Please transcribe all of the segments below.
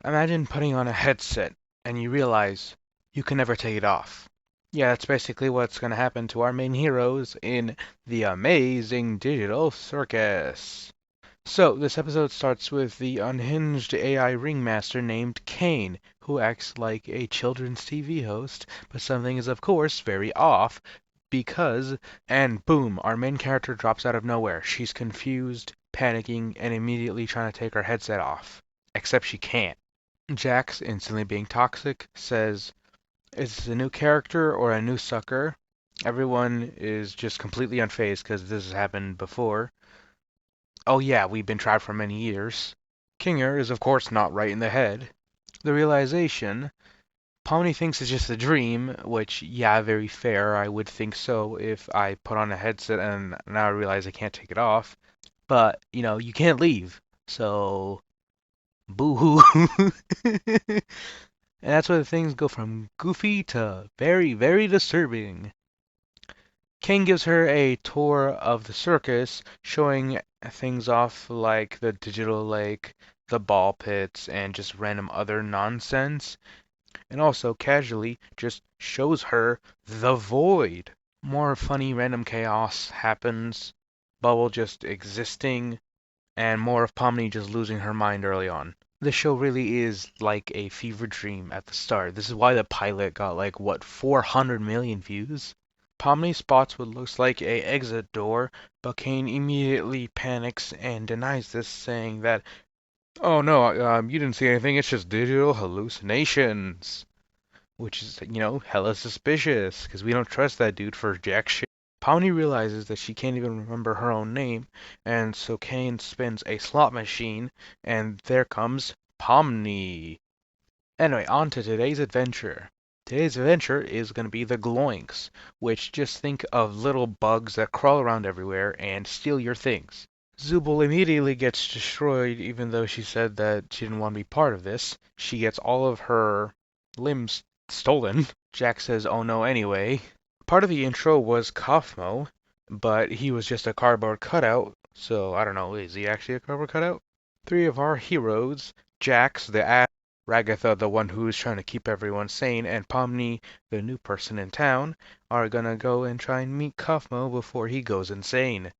Imagine putting on a headset and you realize you can never take it off. Yeah, that's basically what's going to happen to our main heroes in the amazing digital circus. So, this episode starts with the unhinged AI ringmaster named Kane, who acts like a children's TV host, but something is, of course, very off because, and boom, our main character drops out of nowhere. She's confused, panicking, and immediately trying to take her headset off. Except she can't. Jax, instantly being toxic, says, "Is this a new character or a new sucker?" Everyone is just completely unfazed because this has happened before. Oh yeah, we've been trapped for many years. Kinger is of course not right in the head. The realization, Pomni thinks it's just a dream, which, yeah, very fair, I would think so if I put on a headset and now I realize I can't take it off. But, you can't leave. So, boo-hoo. And that's where things go from goofy to very, very disturbing. Kane gives her a tour of the circus, showing things off like the digital lake, the ball pits, and just random other nonsense. And also, casually, just shows her the void. More funny random chaos happens, Bubble just existing, and more of Pomni just losing her mind early on. The show really is like a fever dream at the start. This is why the pilot got like, what, 400 million views? Pomni spots what looks like a exit door, but Kane immediately panics and denies this, saying that, "Oh no, you didn't see anything, it's just digital hallucinations." Which is, hella suspicious, because we don't trust that dude for jack shit. Pomni realizes that she can't even remember her own name, and so Kane spins a slot machine, and there comes Pomni. Anyway, on to today's adventure. Today's adventure is going to be the Gloinks, which just think of little bugs that crawl around everywhere and steal your things. Zubul immediately gets destroyed, even though she said that she didn't want to be part of this. She gets all of her limbs stolen. Jack says, "Oh no," anyway. Part of the intro was Kaufmo, but he was just a cardboard cutout, so I don't know, is he actually a cardboard cutout? Three of our heroes, Jax, the ass, Ragatha, the one who's trying to keep everyone sane, and Pomni, the new person in town, are gonna go and try and meet Kaufmo before he goes insane.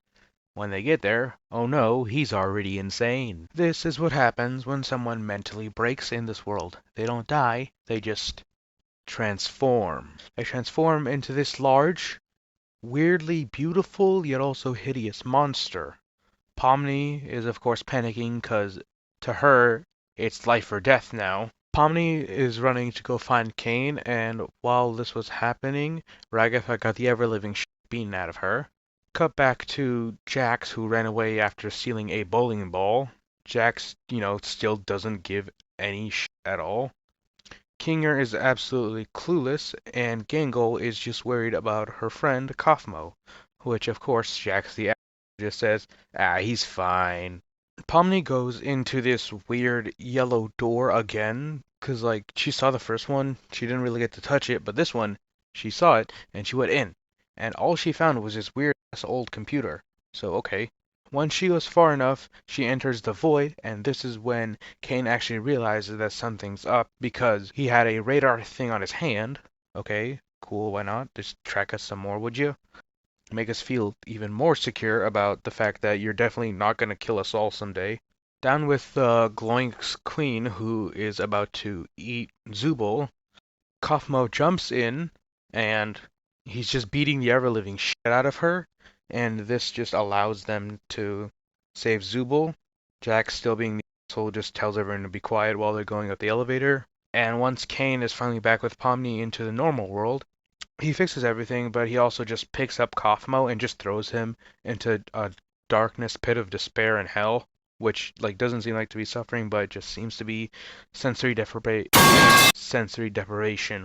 When they get there, oh no, he's already insane. This is what happens when someone mentally breaks in this world. They don't die, they just transform. They transform into this large, weirdly beautiful yet also hideous monster. Pomni is of course panicking because to her it's life or death now. Pomni is running to go find Kane, and while this was happening, Ragatha got the ever-living beaten out of her. Cut back to Jax, who ran away after stealing a bowling ball. Jax, still doesn't give any at all. Kinger is absolutely clueless, and Gangle is just worried about her friend Kaufmo, which of course Jax the just says, "Ah, he's fine." Pomni goes into this weird yellow door again, because like she saw the first one, she didn't really get to touch it, but this one, she saw it, and she went in. And all she found was this weird ass old computer. So okay. Once she goes far enough, she enters the void, and this is when Kane actually realizes that something's up because he had a radar thing on his hand. Okay, cool, why not? Just track us some more, would you? Make us feel even more secure about the fact that you're definitely not going to kill us all someday. Down with the Gloink's queen, who is about to eat Zubul, Kaufmo jumps in, and he's just beating the ever-living shit out of her, and this just allows them to save Zubul. Jack, still being the asshole, just tells everyone to be quiet while they're going up the elevator. And once Kane is finally back with Pomni into the normal world, he fixes everything, but he also just picks up Kaufmo and just throws him into a darkness pit of despair and hell, which like doesn't seem like to be suffering, but just seems to be sensory deprivation,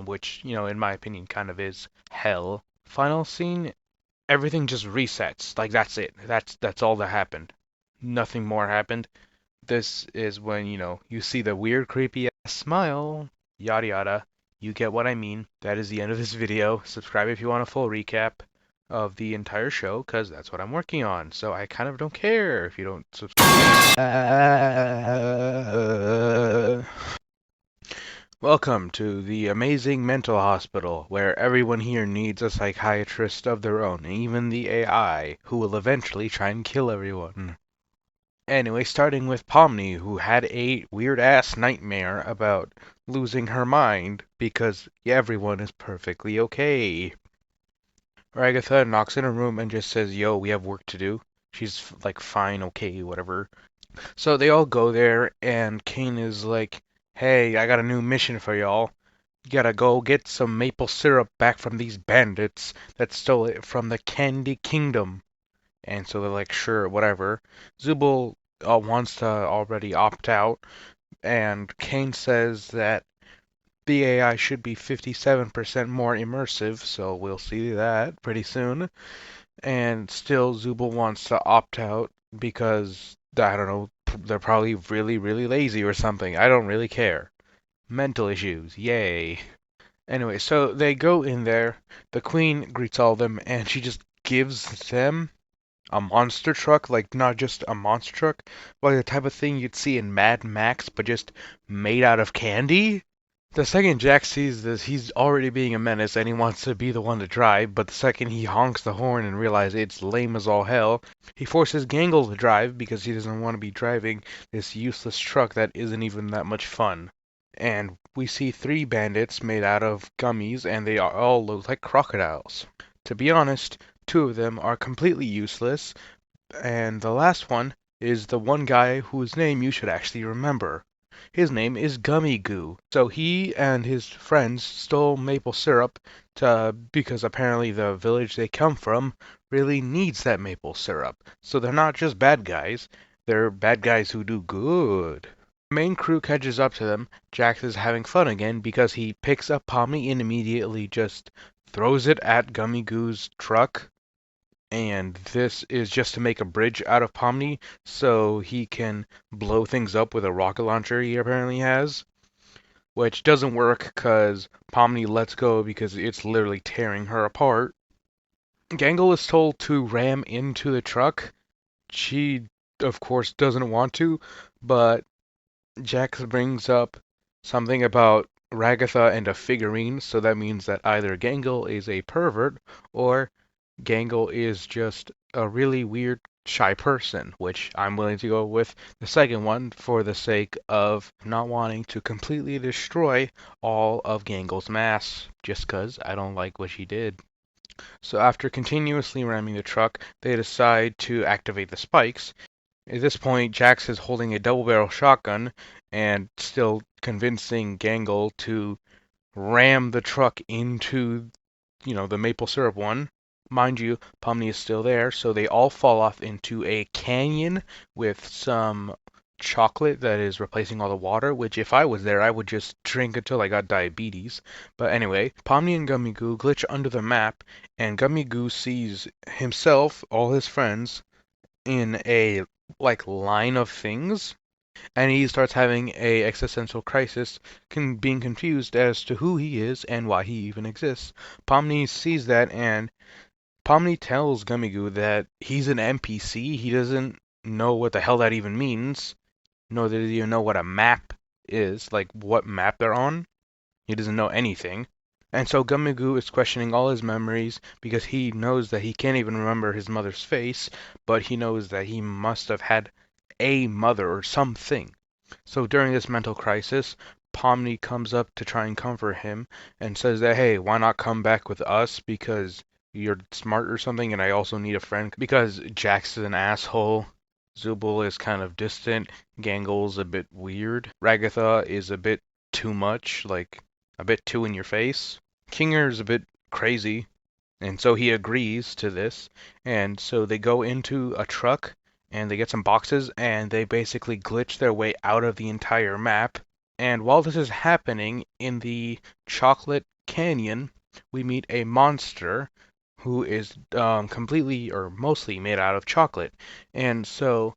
which in my opinion kind of is hell. Final scene, everything just resets. Like that's it. That's all that happened. Nothing more happened. This is when you see the weird creepy ass smile. Yada yada. You get what I mean. That is the end of this video. Subscribe if you want a full recap of the entire show, because that's what I'm working on. So I kind of don't care if you don't subscribe. Welcome to the amazing mental hospital, where everyone here needs a psychiatrist of their own, even the AI, who will eventually try and kill everyone. Anyway, starting with Pomni, who had a weird-ass nightmare about losing her mind because everyone is perfectly okay. Ragatha knocks in her room and just says, "Yo, we have work to do." She's like, "Fine, okay, whatever." So they all go there, and Kane is like, "Hey, I got a new mission for y'all. You gotta go get some maple syrup back from these bandits that stole it from the Candy Kingdom." And so they're like, "Sure, whatever." Zubul wants to already opt out, and Kane says that the AI should be 57% more immersive, so we'll see that pretty soon. And still, Zubul wants to opt out because, I don't know, they're probably really, really lazy or something. I don't really care. Mental issues, yay. Anyway, so they go in there. The queen greets all of them, and she just gives them a monster truck, like not just a monster truck, like the type of thing you'd see in Mad Max, but just made out of candy. The second Jack sees this, he's already being a menace and he wants to be the one to drive, but the second he honks the horn and realizes it's lame as all hell, he forces Gangle to drive because he doesn't want to be driving this useless truck that isn't even that much fun. And we see three bandits made out of gummies and they all look like crocodiles. To be honest, two of them are completely useless, and the last one is the one guy whose name you should actually remember. His name is Gummy Goo. So he and his friends stole maple syrup because apparently the village they come from really needs that maple syrup. So they're not just bad guys, they're bad guys who do good. The main crew catches up to them. Jax is having fun again because he picks up Pomni and immediately just throws it at Gummy Goo's truck, and this is just to make a bridge out of Pomni so he can blow things up with a rocket launcher he apparently has, which doesn't work because Pomni lets go because it's literally tearing her apart. Gangle is told to ram into the truck. She, of course, doesn't want to, but Jax brings up something about Ragatha and a figurine, so that means that either Gangle is a pervert or Gangle is just a really weird, shy person, which I'm willing to go with the second one for the sake of not wanting to completely destroy all of Gangle's mass, just 'cause I don't like what she did. So after continuously ramming the truck, they decide to activate the spikes. At this point, Jax is holding a double-barrel shotgun and still convincing Gangle to ram the truck into, the maple syrup one. Mind you, Pomni is still there, so they all fall off into a canyon with some chocolate that is replacing all the water, which if I was there, I would just drink until I got diabetes. But anyway, Pomni and Gummy Goo glitch under the map, and Gummy Goo sees himself, all his friends, in a line of things, and he starts having a existential crisis, being confused as to who he is and why he even exists. Pomni sees that, and Pomni tells Gummigoo that he's an NPC. He doesn't know what the hell that even means, nor does he even know what a map is, like what map they're on. He doesn't know anything. And so Gummigoo is questioning all his memories because he knows that he can't even remember his mother's face, but he knows that he must have had a mother or something. So during this mental crisis, Pomni comes up to try and comfort him and says that, hey, why not come back with us because you're smart or something, and I also need a friend because Jax is an asshole. Zubul is kind of distant. Gangle's a bit weird. Ragatha is a bit too much, like a bit too in your face. Kinger's a bit crazy, and so he agrees to this. And so they go into a truck and they get some boxes and they basically glitch their way out of the entire map. And while this is happening in the chocolate canyon, we meet a monster who is completely or mostly made out of chocolate. And so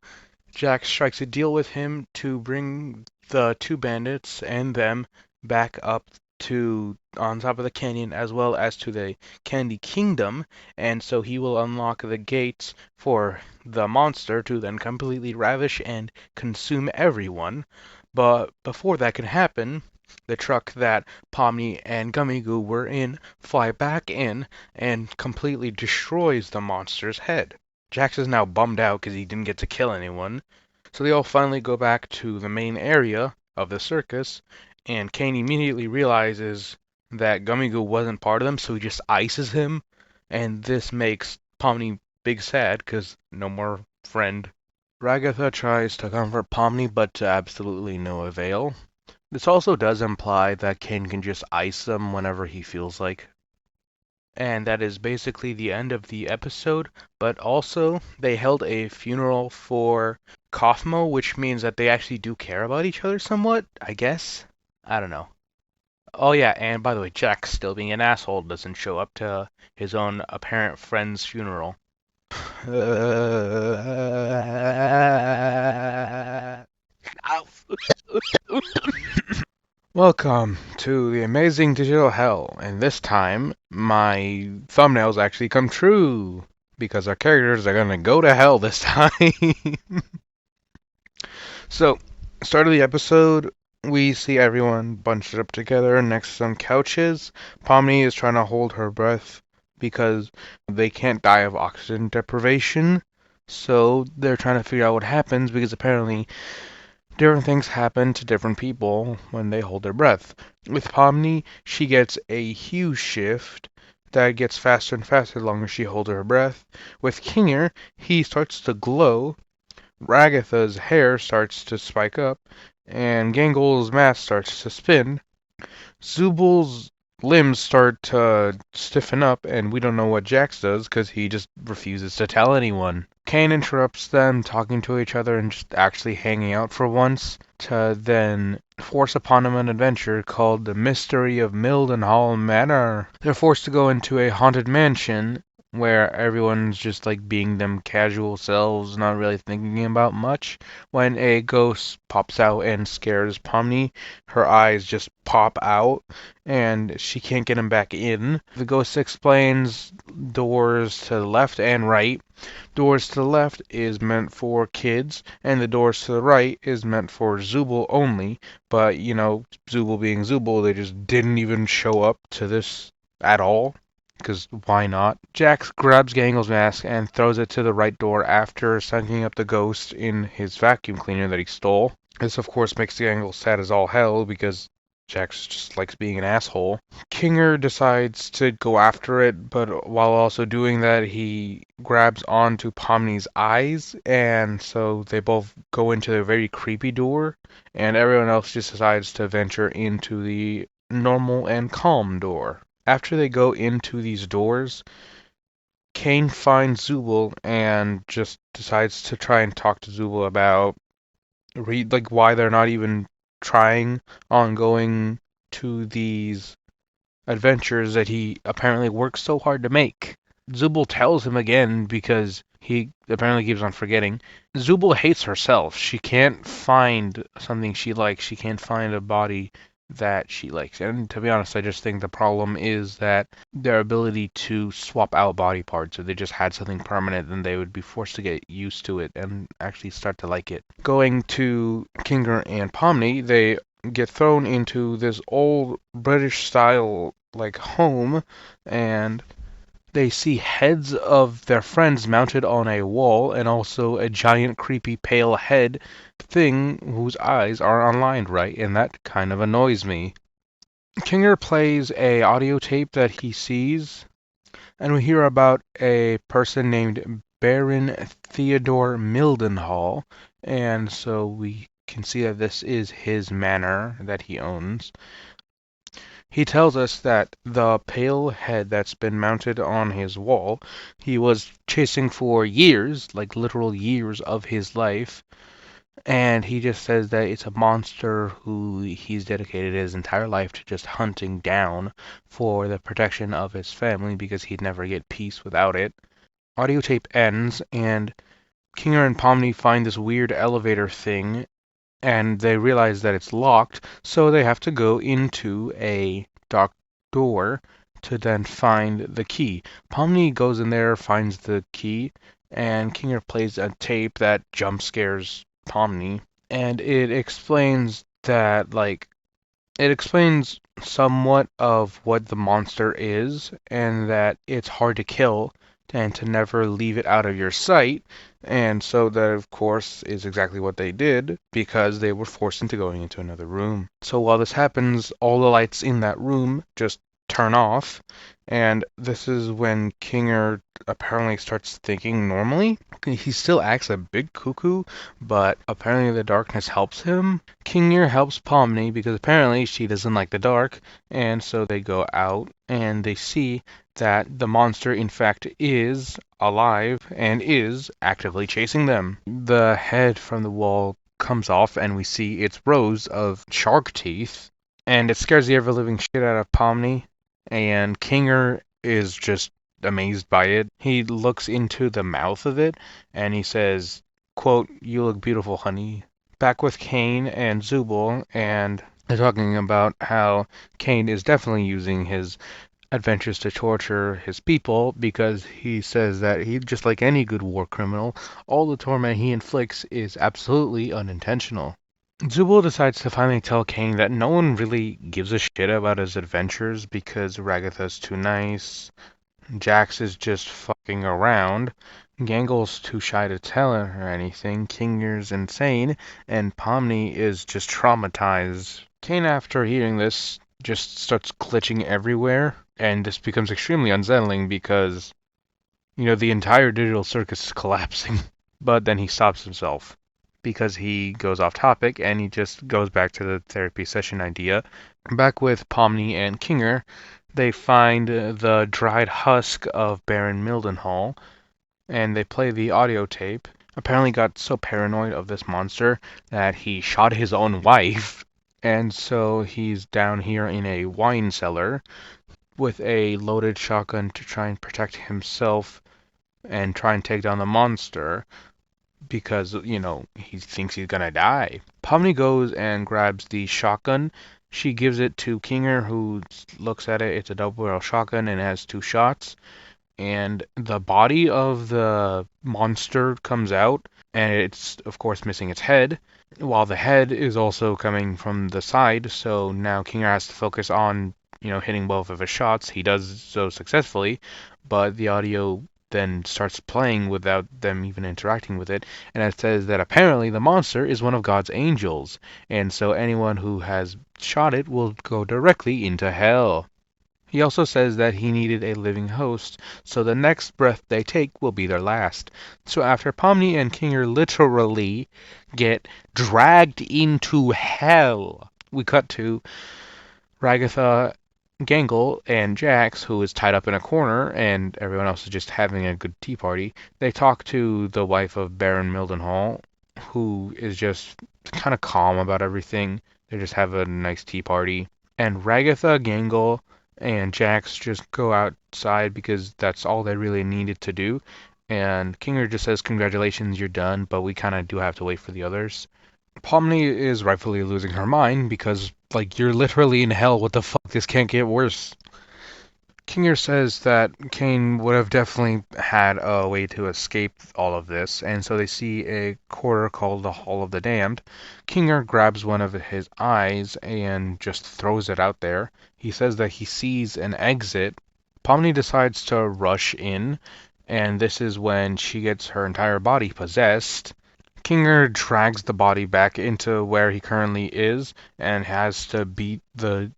Jack strikes a deal with him to bring the two bandits and them back up to on top of the canyon as well as to the Candy Kingdom, and so he will unlock the gates for the monster to then completely ravish and consume everyone. But before that can happen, The truck that Pomni and Gummigoo were in fly back in and completely destroys the monster's head. Jax is now bummed out because he didn't get to kill anyone. So they all finally go back to the main area of the circus, and Kane immediately realizes that Gummigoo wasn't part of them, so he just ices him, and this makes Pomni big sad because no more friend. Ragatha tries to comfort Pomni, but to absolutely no avail. This also does imply that Kane can just ice them whenever he feels like. And that is basically the end of the episode, but also they held a funeral for Kaufmo, which means that they actually do care about each other somewhat, I guess. I don't know. Oh yeah, and by the way, Jack, still being an asshole, doesn't show up to his own apparent friend's funeral. Welcome to the amazing digital hell, and this time my thumbnails actually come true because our characters are gonna go to hell this time. So, start of the episode, we see everyone bunched up together next to some couches. Pomni is trying to hold her breath because they can't die of oxygen deprivation. So they're trying to figure out what happens because apparently different things happen to different people when they hold their breath. With Pomni, she gets a huge shift that gets faster and faster the longer she holds her breath. With Kinger, he starts to glow, Ragatha's hair starts to spike up, and Gangle's mask starts to spin. Zubal's limbs start to stiffen up, and we don't know what Jax does because he just refuses to tell anyone. Kane interrupts them talking to each other and just actually hanging out for once to then force upon them an adventure called The Mystery of Mildenhall Manor. They're forced to go into a haunted mansion where everyone's just like being them casual selves, not really thinking about much. When a ghost pops out and scares Pomni, her eyes just pop out and she can't get him back in. The ghost explains doors to the left and right. Doors to the left is meant for kids, and the doors to the right is meant for Zubul only. But, you know, Zubul being Zubul, they just didn't even show up to this at all. Because why not? Jax grabs Gangle's mask and throws it to the right door after sucking up the ghost in his vacuum cleaner that he stole. This, of course, makes Gangle sad as all hell because Jax just likes being an asshole. Kinger decides to go after it, but while also doing that, he grabs onto Pomni's eyes, and so they both go into a very creepy door, and everyone else just decides to venture into the normal and calm door. After they go into these doors, Kane finds Zubul and just decides to try and talk to Zubul about like why they're not even trying on going to these adventures that he apparently works so hard to make. Zubul tells him again because he apparently keeps on forgetting. Zubul hates herself. She can't find something she likes. She can't find a body that she likes. And to be honest, I just think the problem is that their ability to swap out body parts, if they just had something permanent, then they would be forced to get used to it and actually start to like it. Going to Kinger and Pomni, they get thrown into this old British style like home, and they see heads of their friends mounted on a wall and also a giant creepy pale head thing whose eyes are unlined right, and that kind of annoys me. Kinger plays a audio tape that he sees, and we hear about a person named Baron Theodore Mildenhall, and so we can see that this is his manor that he owns. He tells us that the pale head that's been mounted on his wall, he was chasing for years, like literal years of his life, and he just says that it's a monster who he's dedicated his entire life to just hunting down for the protection of his family because he'd never get peace without it. Audio tape ends, and Kinger and Pomni find this weird elevator thing and they realize that it's locked, so they have to go into a dark door to then find the key. Pomni goes in there, finds the key, and Kinger plays a tape that jump scares Pomni, and it explains that, like, It explains somewhat of what the monster is, and that it's hard to kill, and to never leave it out of your sight. And so that, of course, is exactly what they did, because they were forced into going into another room. So while this happens, all the lights in that room just turn off, and this is when Kinger apparently starts thinking normally. He still acts a big cuckoo, but apparently the darkness helps him. Kinger helps Pomni because apparently she doesn't like the dark, and so they go out and they see that the monster in fact is alive and is actively chasing them. The head from the wall comes off and we see its rows of shark teeth, and it scares the ever-living shit out of Pomni, and Kinger is just amazed by it. He looks into the mouth of it and he says, quote, "You look beautiful, honey." Back with Kane and Zubul, and they're talking about how Kane is definitely using his adventures to torture his people because he says that he, just like any good war criminal, all the torment he inflicts is absolutely unintentional. Zubul decides to finally tell Kane that no one really gives a shit about his adventures because Ragatha's too nice, Jax is just fucking around, Gangle's too shy to tell her anything, Kinger's insane, and Pomni is just traumatized. Kane, after hearing this, just starts glitching everywhere, and this becomes extremely unsettling because, the entire digital circus is collapsing. But then he stops himself because he goes off topic and he just goes back to the therapy session idea. Back with Pomni and Kinger, they find the dried husk of Baron Mildenhall, and they play the audio tape. Apparently got so paranoid of this monster that he shot his own wife, and so he's down here in a wine cellar with a loaded shotgun to try and protect himself and try and take down the monster because, he thinks he's gonna die. Pomni goes and grabs the shotgun. She gives it to Kinger, who looks at it. It's a double barrel shotgun and it has two shots. And the body of the monster comes out, and it's, of course, missing its head, while the head is also coming from the side. So now Kinger has to focus on, hitting both of his shots. He does so successfully, but the audio then starts playing without them even interacting with it, and it says that apparently the monster is one of God's angels, and so anyone who has shot it will go directly into hell. He also says that he needed a living host, so the next breath they take will be their last. So after Pomni and Kinger literally get dragged into hell, we cut to Ragatha, Gangle, and Jax, who is tied up in a corner, and everyone else is just having a good tea party. They talk to the wife of Baron Mildenhall, who is just kind of calm about everything. They just have a nice tea party. And Ragatha, Gangle, and Jax just go outside because that's all they really needed to do. And Kinger just says, "Congratulations, you're done," but we kind of do have to wait for the others. Pomni is rightfully losing her mind because, like, you're literally in hell. What the fuck? This can't get worse. Kinger says that Kane would have definitely had a way to escape all of this, and so they see a quarter called the Hall of the Damned. Kinger grabs one of his eyes and just throws it out there. He says that he sees an exit. Pomni decides to rush in, and this is when she gets her entire body possessed. Kinger drags the body back into where he currently is and has to beat the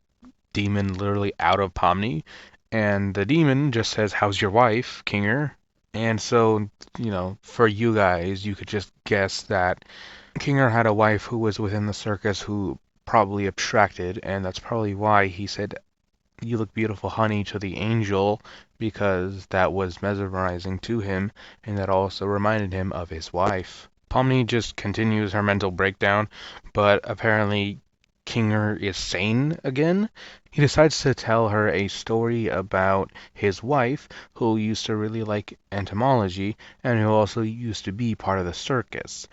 demon literally out of Pomni. And the demon just says, "How's your wife, Kinger?" And so, for you guys, you could just guess that Kinger had a wife who was within the circus who probably abstracted, and that's probably why he said, "You look beautiful, honey," to the angel, because that was mesmerizing to him, and that also reminded him of his wife. Pomni just continues her mental breakdown, but apparently Kinger is sane again. He decides to tell her a story about his wife, who used to really like entomology, and who also used to be part of the circus.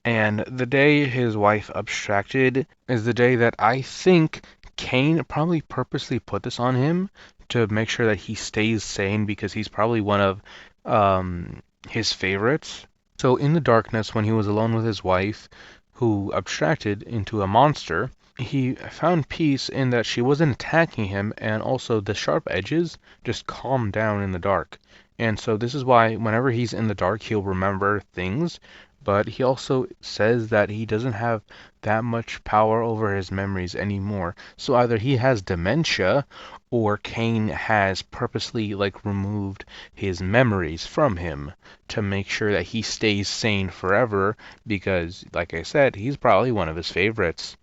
And the day his wife abstracted is the day that I think Kane probably purposely put this on him to make sure that he stays sane because he's probably one of his favorites. So in the darkness, when he was alone with his wife, who abstracted into a monster, he found peace in that she wasn't attacking him, and also the sharp edges just calmed down in the dark. And so this is why whenever he's in the dark, he'll remember things, but he also says that he doesn't have that much power over his memories anymore. So either he has dementia or Kane has purposely removed his memories from him to make sure that he stays sane forever because like I said, he's probably one of his favorites.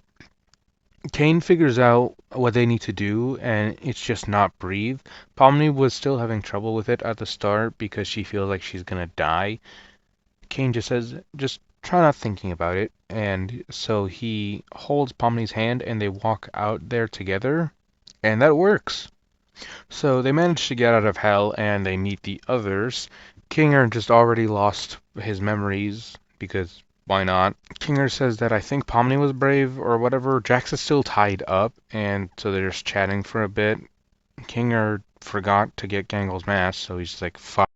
Kane figures out what they need to do, and it's just not breathe. Pomni was still having trouble with it at the start because she feels like she's gonna die. Kane just says, just try not thinking about it. And so he holds Pomni's hand and they walk out there together, and that works. So they manage to get out of hell and they meet the others. Kinger just already lost his memories because why not? Kinger says that I think Pomni was brave or whatever. Jax is still tied up, and so they're just chatting for a bit. Kinger forgot to get Gangle's mask, so he's like, fuck.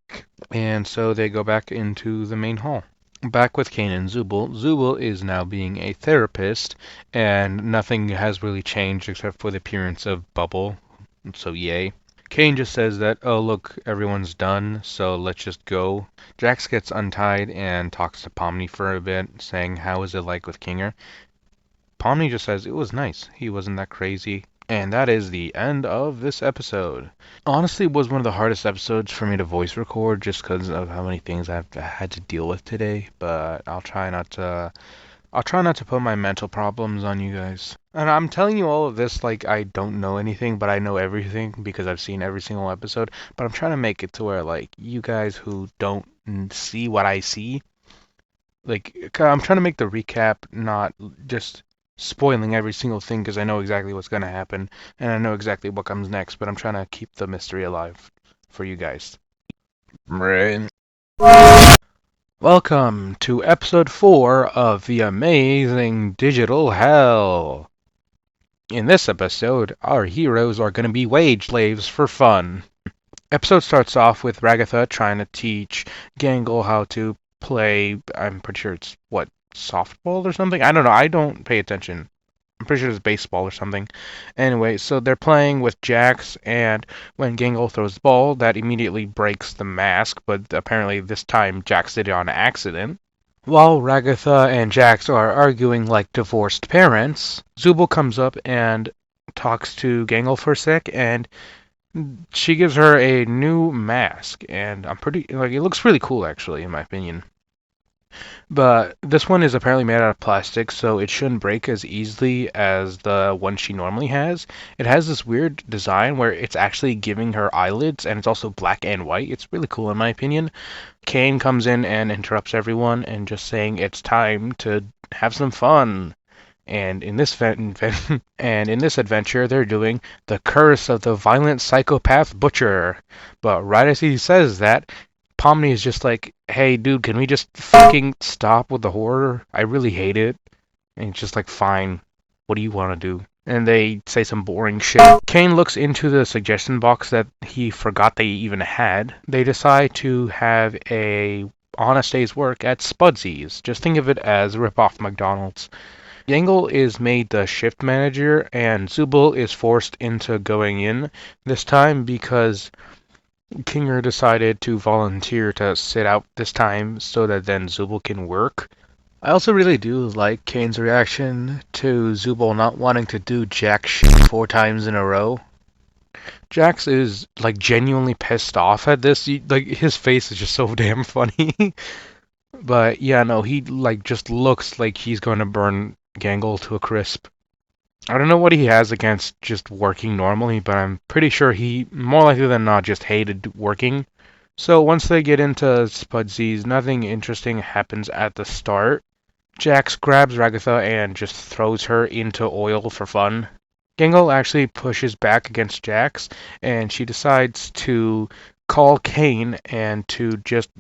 And so they go back into the main hall. Back with Kane and Zubul. Zubul is now being a therapist, and nothing has really changed except for the appearance of Bubble. So yay. Kane just says that, oh look, everyone's done, so let's just go. Jax gets untied and talks to Pomni for a bit, saying how is it like with Kinger. Pomni just says it was nice, he wasn't that crazy. And that is the end of this episode. Honestly, it was one of the hardest episodes for me to voice record just because of how many things I've had to deal with today, but I'll try not to put my mental problems on you guys. And I'm telling you all of this like I don't know anything, but I know everything because I've seen every single episode. But I'm trying to make it to where like you guys who don't see what I see, I'm trying to make the recap not just spoiling every single thing because I know exactly what's going to happen and I know exactly what comes next, but I'm trying to keep the mystery alive for you guys. Right. Welcome to episode 4 of The Amazing Digital Hell. In this episode, our heroes are going to be wage slaves for fun. Episode starts off with Ragatha trying to teach Gangle how to play, I'm pretty sure it's, softball or something? I don't know, I don't pay attention. I'm pretty sure it's baseball or something. Anyway, so they're playing with Jax, and when Gangle throws the ball, that immediately breaks the mask, but apparently this time Jax did it on accident. While Ragatha and Jax are arguing like divorced parents, Zubul comes up and talks to Gangle for a sec, and she gives her a new mask, and it looks really cool actually, in my opinion. But this one is apparently made out of plastic, so it shouldn't break as easily as the one she normally has. It has this weird design where it's actually giving her eyelids, and it's also black and white. It's really cool in my opinion. Kane comes in and interrupts everyone and just saying it's time to have some fun. And in this adventure, they're doing the curse of the violent psychopath butcher. But right as he says that, Pomni is just like, hey, dude, can we just fucking stop with the horror? I really hate it. And it's just like, fine. What do you want to do? And they say some boring shit. Kane looks into the suggestion box that he forgot they even had. They decide to have a honest day's work at Spudsy's. Just think of it as rip-off McDonald's. Gangle is made the shift manager, and Zubul is forced into going in this time because Kinger decided to volunteer to sit out this time so that then Zubul can work. I also really do like Kane's reaction to Zubul not wanting to do jack shit 4 times in a row. Jax is genuinely pissed off at this. His face is just so damn funny. But yeah, no, he just looks like he's going to burn Gangle to a crisp. I don't know what he has against just working normally, but I'm pretty sure he, more likely than not, just hated working. So once they get into Spudsy's, nothing interesting happens at the start. Jax grabs Ragatha and just throws her into oil for fun. Gangle actually pushes back against Jax, and she decides to call Kane and to just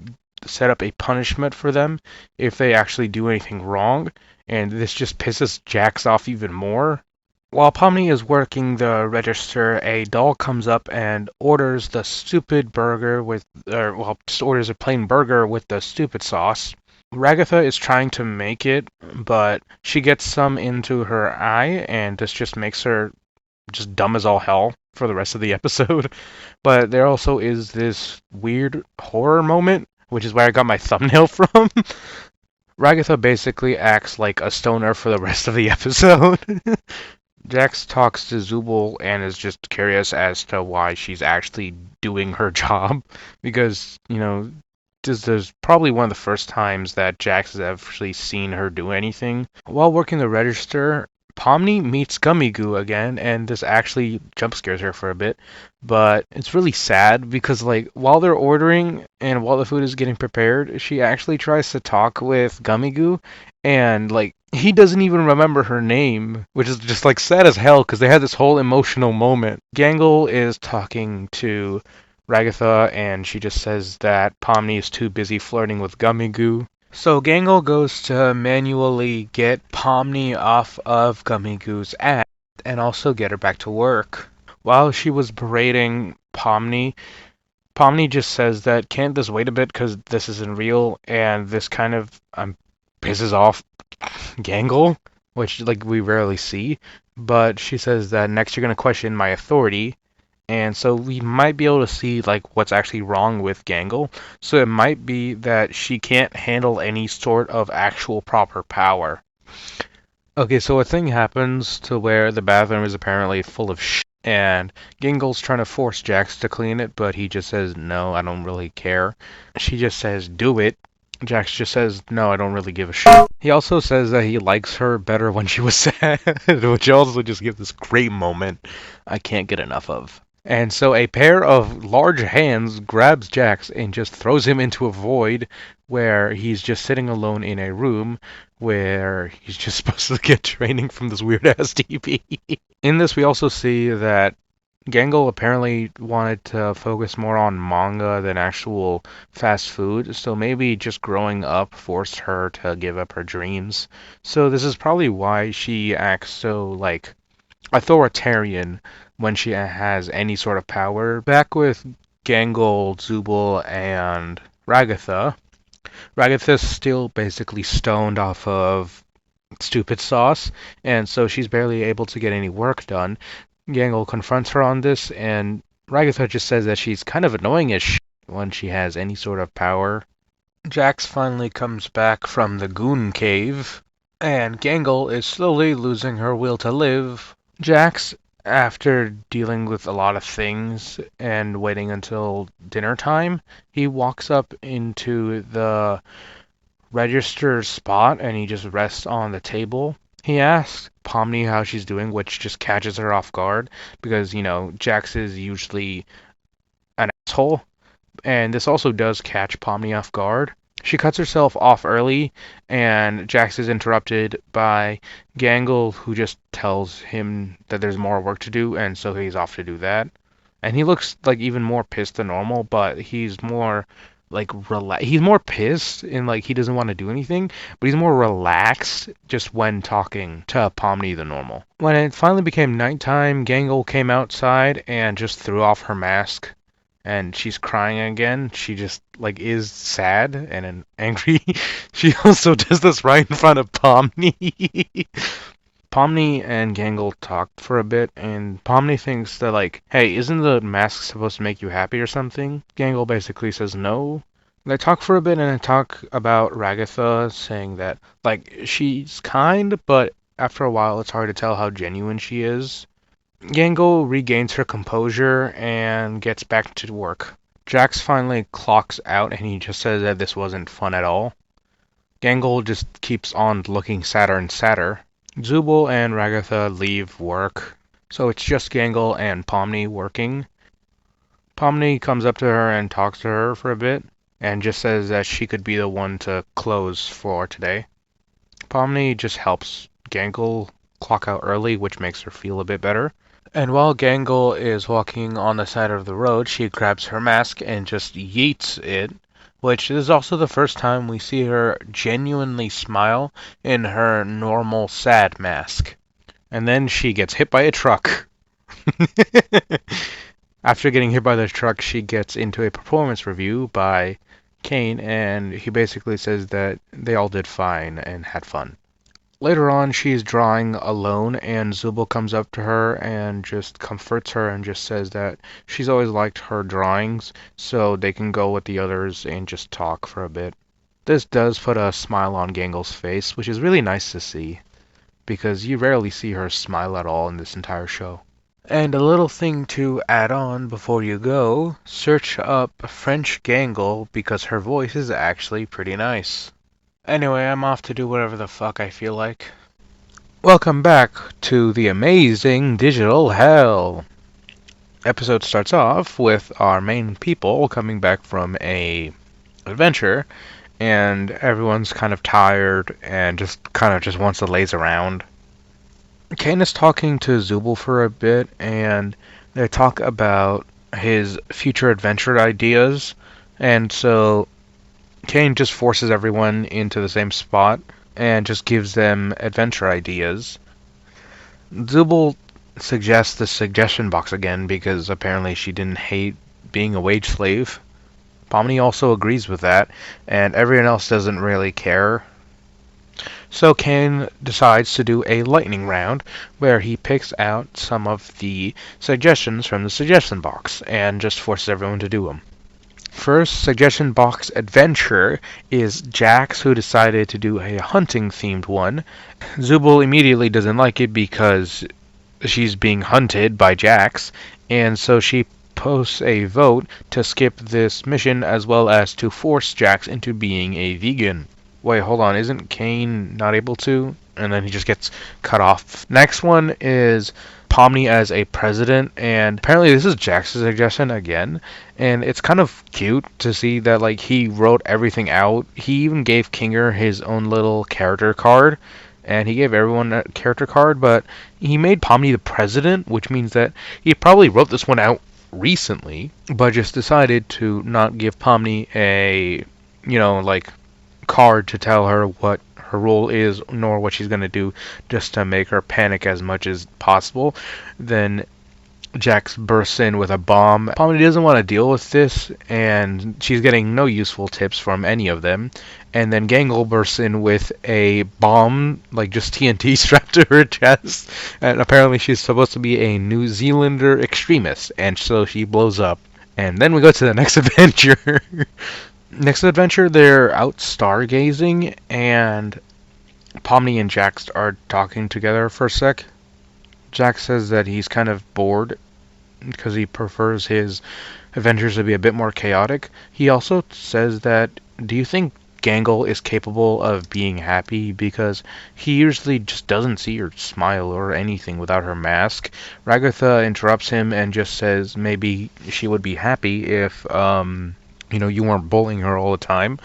set up a punishment for them if they actually do anything wrong, and this just pisses Jax off even more. While Pomni is working the register, a doll comes up and orders the stupid burger just orders a plain burger with the stupid sauce. Ragatha is trying to make it, but she gets some into her eye, and this just makes her just dumb as all hell for the rest of the episode. But there also is this weird horror moment, which is where I got my thumbnail from. Ragatha basically acts like a stoner for the rest of the episode. Jax talks to Zubul and is just curious as to why she's actually doing her job because, this is probably one of the first times that Jax has actually seen her do anything. While working the register, Pomni meets Gummy Goo again, and this actually jump scares her for a bit. But it's really sad because, like, while they're ordering and while the food is getting prepared, she actually tries to talk with Gummy Goo, and, like, he doesn't even remember her name, which is just, like, sad as hell because they had this whole emotional moment. Gangle is talking to Ragatha, and she just says that Pomni is too busy flirting with Gummy Goo. So Gangle goes to manually get Pomni off of Gummy Goo's ass and also get her back to work. While she was berating Pomni, Pomni just says that can't this wait a bit because this isn't real, and this kind of pisses off Gangle, which like we rarely see. But she says that next you're gonna question my authority, and so we might be able to see like what's actually wrong with Gangle. So it might be that she can't handle any sort of actual proper power. Okay, so a thing happens to where the bathroom is apparently full of shit, and Gangle's trying to force Jax to clean it, but he just says, no, I don't really care. She just says, do it. Jax just says, no, I don't really give a shit. He also says that he likes her better when she was sad, which also just gives this great moment I can't get enough of. And so a pair of large hands grabs Jax and just throws him into a void where he's just sitting alone in a room where he's just supposed to get training from this weird ass TV. In this, we also see that Gangle apparently wanted to focus more on manga than actual fast food, so maybe just growing up forced her to give up her dreams. So this is probably why she acts so, like, authoritarian when she has any sort of power. Back with Gangle, Zubul, and Ragatha. Ragatha's still basically stoned off of stupid sauce, and so she's barely able to get any work done. Gangle confronts her on this, and Ragatha just says that she's kind of annoying as shit when she has any sort of power. Jax finally comes back from the Goon Cave, and Gangle is slowly losing her will to live. Jax, after dealing with a lot of things and waiting until dinner time, he walks up into the register spot and he just rests on the table. He asks Pomni how she's doing, which just catches her off guard because, Jax is usually an asshole, and this also does catch Pomni off guard. She cuts herself off early, and Jax is interrupted by Gangle, who just tells him that there's more work to do, and so he's off to do that. And he looks like even more pissed than normal, but he's more like he's more pissed and like he doesn't want to do anything, but he's more relaxed just when talking to Pomni than normal. When it finally became nighttime, Gangle came outside and just threw off her mask, and she's crying again. She just like is sad and angry. She also does this right in front of Pomni. Pomni and Gangle talked for a bit, and Pomni thinks that, like, hey, isn't the mask supposed to make you happy or something? Gangle basically says no. They talk for a bit, and they talk about Ragatha, saying that, like, she's kind, but after a while it's hard to tell how genuine she is. Gangle regains her composure and gets back to work. Jax finally clocks out, and he just says that this wasn't fun at all. Gangle just keeps on looking sadder and sadder. Zubul and Ragatha leave work, so it's just Gangle and Pomni working. Pomni comes up to her and talks to her for a bit, and just says that she could be the one to close for today. Pomni just helps Gangle clock out early, which makes her feel a bit better. And while Gangle is walking on the side of the road, she grabs her mask and just yeets it, which is also the first time we see her genuinely smile in her normal sad mask. And then she gets hit by a truck. After getting hit by the truck, she gets into a performance review by Kane, and he basically says that they all did fine and had fun. Later on, she's drawing alone, and Zubul comes up to her and just comforts her and just says that she's always liked her drawings, so they can go with the others and just talk for a bit. This does put a smile on Gangle's face, which is really nice to see, because you rarely see her smile at all in this entire show. And a little thing to add on before you go, search up French Gangle because her voice is actually pretty nice. Anyway, I'm off to do whatever the fuck I feel like. Welcome back to the amazing digital hell. Episode starts off with our main people coming back from a adventure, and everyone's kind of tired and just wants to laze around. Kane is talking to Zubul for a bit, and they talk about his future adventure ideas, and so Kane just forces everyone into the same spot and just gives them adventure ideas. Zubul suggests the suggestion box again because apparently she didn't hate being a wage slave. Pomni also agrees with that, and everyone else doesn't really care. So Kane decides to do a lightning round where he picks out some of the suggestions from the suggestion box and just forces everyone to do them. First suggestion box adventure is Jax, who decided to do a hunting themed one. Zubul immediately doesn't like it because she's being hunted by Jax, and so she posts a vote to skip this mission as well as to force Jax into being a vegan. Wait, hold on, isn't Kane not able to? And then he just gets cut off. Next one is Pomni as a president, and apparently this is Jax's suggestion again, and it's kind of cute to see that like he wrote everything out. He even gave Kinger his own little character card, and he gave everyone a character card, but he made Pomni the president, which means that he probably wrote this one out recently, but just decided to not give Pomni a, like card to tell her what her role is nor what she's going to do, just to make her panic as much as possible. Then Jax bursts in with a bomb. Pomni doesn't want to deal with this, and she's getting no useful tips from any of them. And then Gangle bursts in with a bomb, like just TNT strapped to her chest. And apparently she's supposed to be a New Zealander extremist, and so she blows up. And then we go to the next adventure. Next adventure, they're out stargazing, and Pomni and Jax are talking together for a sec. Jax says that he's kind of bored because he prefers his adventures to be a bit more chaotic. He also says that, do you think Gangle is capable of being happy? Because he usually just doesn't see her smile or anything without her mask. Ragatha interrupts him and just says maybe she would be happy if, you weren't bullying her all the time.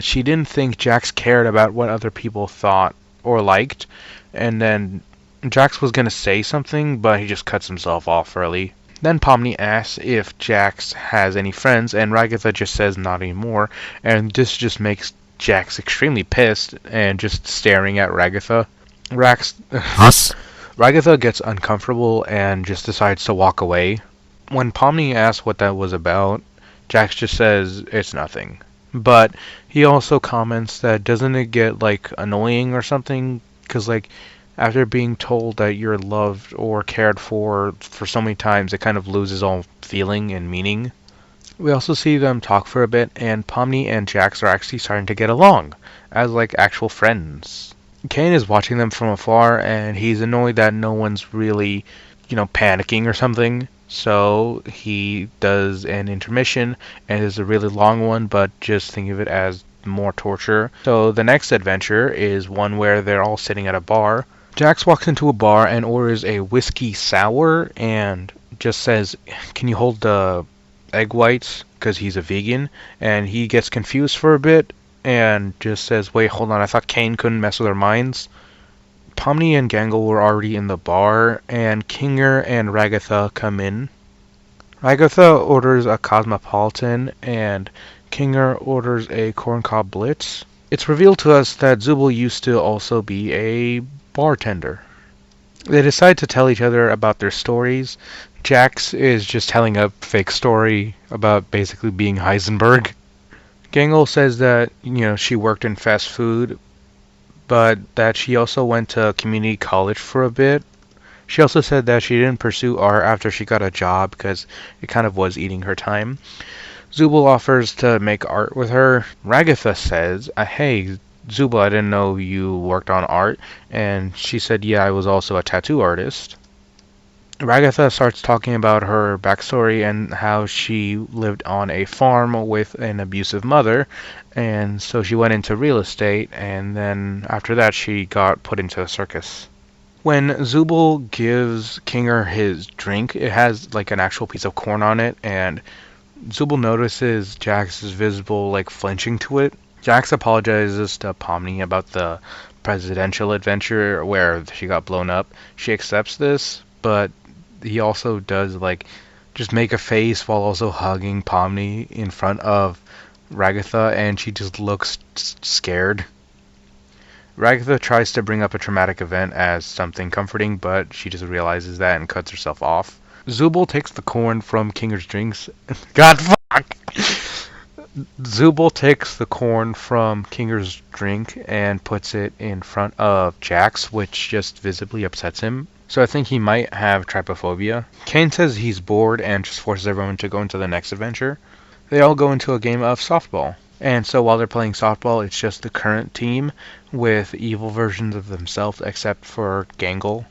She didn't think Jax cared about what other people thought or liked. And then Jax was going to say something, but he just cuts himself off early. Then Pomni asks if Jax has any friends, and Ragatha just says not anymore. And this just makes Jax extremely pissed and just staring at Ragatha. Ragatha gets uncomfortable and just decides to walk away. When Pomni asks what that was about, Jax just says it's nothing. But he also comments that doesn't it get like annoying or something? Because like after being told that you're loved or cared for so many times, it kind of loses all feeling and meaning. We also see them talk for a bit, and Pomni and Jax are actually starting to get along as like actual friends. Kane is watching them from afar, and he's annoyed that no one's really, panicking or something. So he does an intermission, and it's a really long one, but just think of it as more torture. So the next adventure is one where they're all sitting at a bar. Jax walks into a bar and orders a whiskey sour and just says, "Can you hold the egg whites?" Because he's a vegan, and he gets confused for a bit and just says, "Wait, hold on, I thought Kane couldn't mess with our minds." Pomni and Gangle were already in the bar, and Kinger and Ragatha come in. Ragatha orders a Cosmopolitan, and Kinger orders a Corncob Blitz. It's revealed to us that Zubul used to also be a bartender. They decide to tell each other about their stories. Jax is just telling a fake story about basically being Heisenberg. Gangle says that, she worked in fast food, but that she also went to community college for a bit. She also said that she didn't pursue art after she got a job because it kind of was eating her time. Zubul offers to make art with her. Ragatha says, hey, Zubul, I didn't know you worked on art. And she said, yeah, I was also a tattoo artist. Ragatha starts talking about her backstory and how she lived on a farm with an abusive mother, and so she went into real estate, and then after that she got put into a circus. When Zubul gives Kinger his drink, it has like an actual piece of corn on it, and Zubul notices Jax's visible flinching to it. Jax apologizes to Pomni about the presidential adventure where she got blown up. She accepts this, but he also does just make a face while also hugging Pomni in front of Ragatha, and she just looks scared. Ragatha tries to bring up a traumatic event as something comforting, but she just realizes that and cuts herself off. Zubul takes the corn from Kinger's drinks. God fuck! Zubul takes the corn from Kinger's drink and puts it in front of Jax, which just visibly upsets him. So I think he might have trypophobia. Kane says he's bored and just forces everyone to go into the next adventure. They all go into a game of softball. And so while they're playing softball, it's just the current team with evil versions of themselves except for Gangle.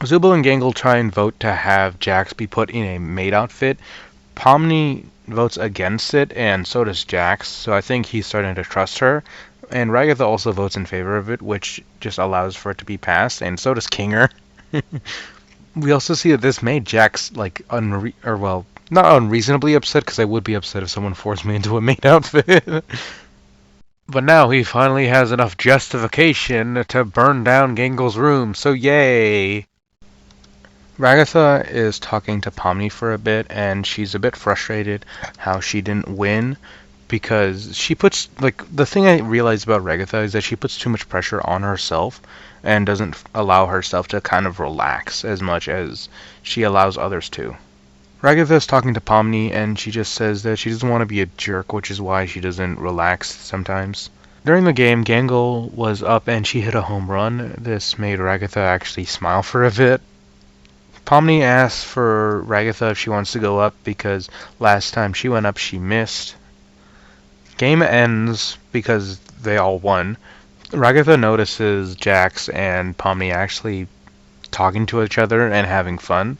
Zubul and Gangle try and vote to have Jax be put in a maid outfit. Pomni votes against it, and so does Jax, so I think he's starting to trust her. And Ragatha also votes in favor of it, which just allows for it to be passed, and so does Kinger. We also see that this made Jax not unreasonably upset, because I would be upset if someone forced me into a maid outfit. But now he finally has enough justification to burn down Gangle's room, so yay! Ragatha is talking to Pomni for a bit, and she's a bit frustrated how she didn't win, because she puts, the thing I realized about Ragatha is that she puts too much pressure on herself and doesn't allow herself to kind of relax as much as she allows others to. Ragatha is talking to Pomni, and she just says that she doesn't want to be a jerk, which is why she doesn't relax sometimes. During the game, Gangle was up and she hit a home run. This made Ragatha actually smile for a bit. Pomni asks for Ragatha if she wants to go up because last time she went up she missed. Game ends because they all won. Ragatha notices Jax and Pomni actually talking to each other and having fun.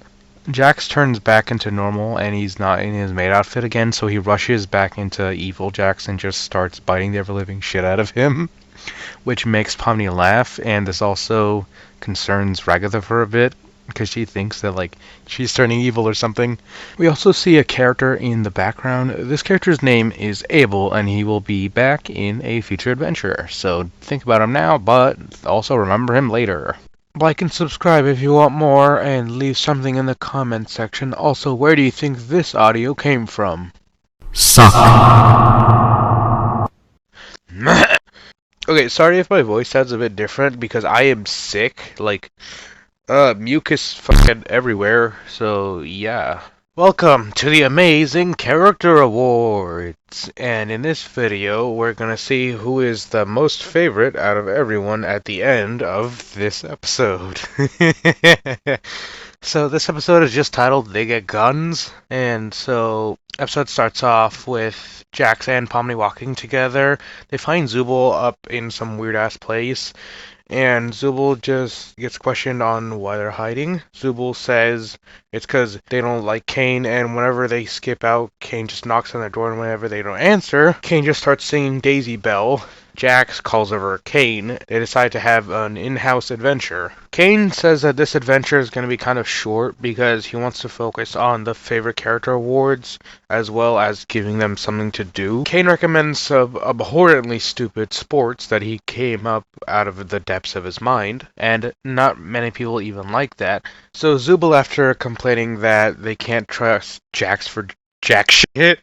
Jax turns back into normal and he's not in his maid outfit again, so he rushes back into evil Jax and just starts biting the ever-living shit out of him, which makes Pomni laugh, and this also concerns Ragatha for a bit, because she thinks that she's turning evil or something. We also see a character in the background. This character's name is Abel, and he will be back in a future adventure. So think about him now, but also remember him later. Like and subscribe if you want more, and leave something in the comments section. Also, where do you think this audio came from? Suck. Okay, sorry if my voice sounds a bit different because I am sick. Mucus fucking everywhere, so yeah. Welcome to the Amazing Character Awards, and in this video we're gonna see who is the most favorite out of everyone at the end of this episode. So this episode is just titled They Get Guns, and so episode starts off with Jax and Pomni walking together. They find Zubul up in some weird ass place, and Zubul just gets questioned on why they're hiding. Zubul says it's because they don't like Kane, and whenever they skip out, Kane just knocks on their door, and whenever they don't answer, Kane just starts singing Daisy Bell. Jax calls over Kane. They decide to have an in-house adventure. Kane says that this adventure is going to be kind of short because he wants to focus on the favorite character awards as well as giving them something to do. Kane recommends some abhorrently stupid sports that he came up out of the depths of his mind, and not many people even like that. So Zubul, after complaining that they can't trust Jax for jack shit,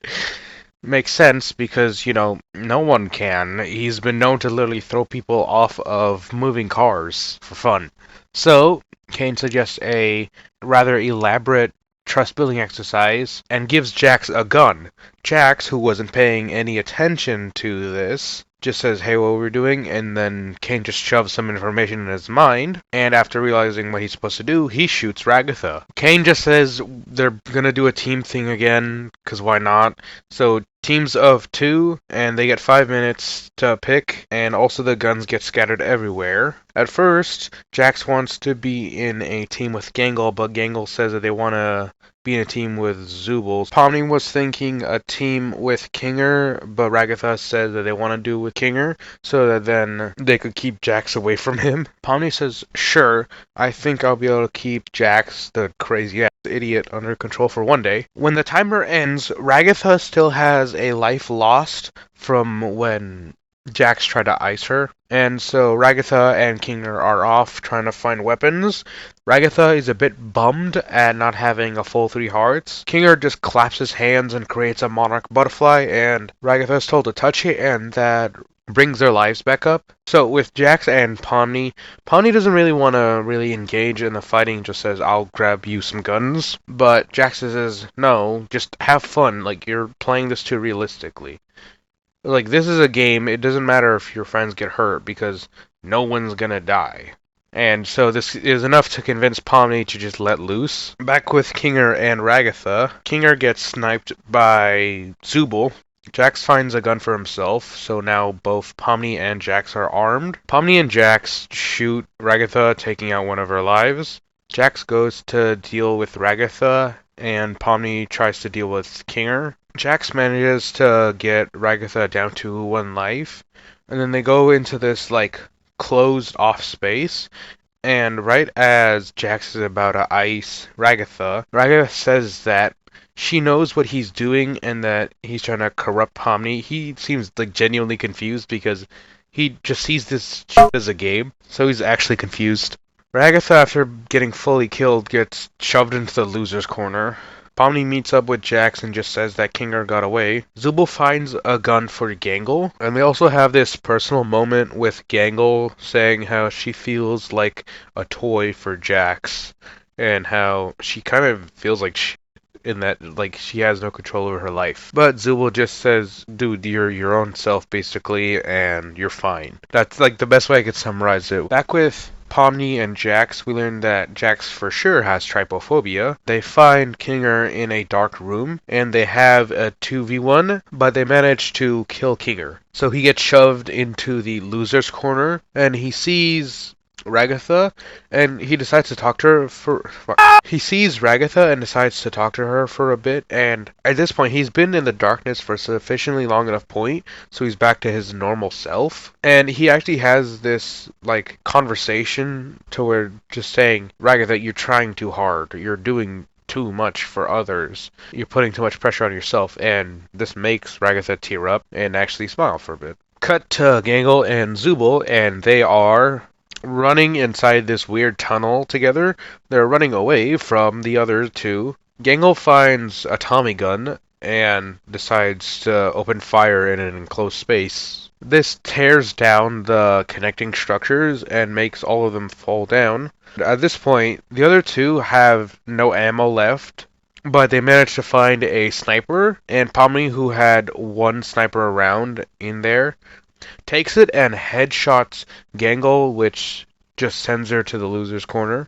makes sense because, no one can. He's been known to literally throw people off of moving cars for fun. So, Kane suggests a rather elaborate trust building exercise and gives Jax a gun. Jax, who wasn't paying any attention to this, just says, hey, what we're doing, and then Kane just shoves some information in his mind, and after realizing what he's supposed to do, he shoots Ragatha. Kane just says they're gonna do a team thing again, because why not? So teams of 2, and they get 5 minutes to pick, and also the guns get scattered everywhere. At first, Jax wants to be in a team with Gangle, but Gangle says that they want to be in a team with Zooble. Pomni was thinking a team with Kinger, but Ragatha said that they want to do with Kinger, so that then they could keep Jax away from him. Pomni says, sure, I think I'll be able to keep Jax, the crazy ass idiot, under control for one day. When the timer ends, Ragatha still has a life lost from when Jax tried to ice her, and so Ragatha and Kinger are off trying to find weapons. Ragatha is a bit bummed at not having a full 3 hearts. Kinger just claps his hands and creates a monarch butterfly, and Ragatha is told to touch it, and that brings their lives back up. So with Jax and Pomni doesn't really want to engage in the fighting, just says, I'll grab you some guns. But Jax says, no, just have fun, like you're playing this too realistically. Like, this is a game, it doesn't matter if your friends get hurt, because no one's gonna die. And so this is enough to convince Pomni to just let loose. Back with Kinger and Ragatha, Kinger gets sniped by Zooble. Jax finds a gun for himself, so now both Pomni and Jax are armed. Pomni and Jax shoot Ragatha, taking out one of her lives. Jax goes to deal with Ragatha, and Pomni tries to deal with Kinger. Jax manages to get Ragatha down to 1 life, and then they go into this, like, closed off space, and right as Jax is about to ice Ragatha, Ragatha says that she knows what he's doing and that he's trying to corrupt Pomni. He seems, like, genuinely confused because he just sees this shit as a game, so he's actually confused. Ragatha, after getting fully killed, gets shoved into the loser's corner. Pomni meets up with Jax and just says that Kinger got away. Zooble finds a gun for Gangle, and they also have this personal moment with Gangle saying how she feels like a toy for Jax, and how she kind of feels like in that, like, she has no control over her life. But Zooble just says, dude, you're your own self, basically, and you're fine. That's, like, the best way I could summarize it. Back with Pomni and Jax, we learn that Jax for sure has trypophobia. They find Kinger in a dark room, and they have a 2v1, but they manage to kill Kinger. So he gets shoved into the loser's corner, and he sees Ragatha, and he decides to talk to her He sees Ragatha and decides to talk to her for a bit, and at this point he's been in the darkness for sufficiently long enough point, so he's back to his normal self. And he actually has this, like, conversation to where just saying, Ragatha, you're trying too hard, you're doing too much for others, you're putting too much pressure on yourself, and this makes Ragatha tear up and actually smile for a bit. Cut to Gangle and Zooble, and they are running inside this weird tunnel together. They're running away from the other 2. Gangle finds a Tommy gun and decides to open fire in an enclosed space. This tears down the connecting structures and makes all of them fall down. At this point, the other 2 have no ammo left, but they managed to find a sniper, and Pomni, who had 1 sniper round in there, takes it and headshots Gangle, which just sends her to the loser's corner.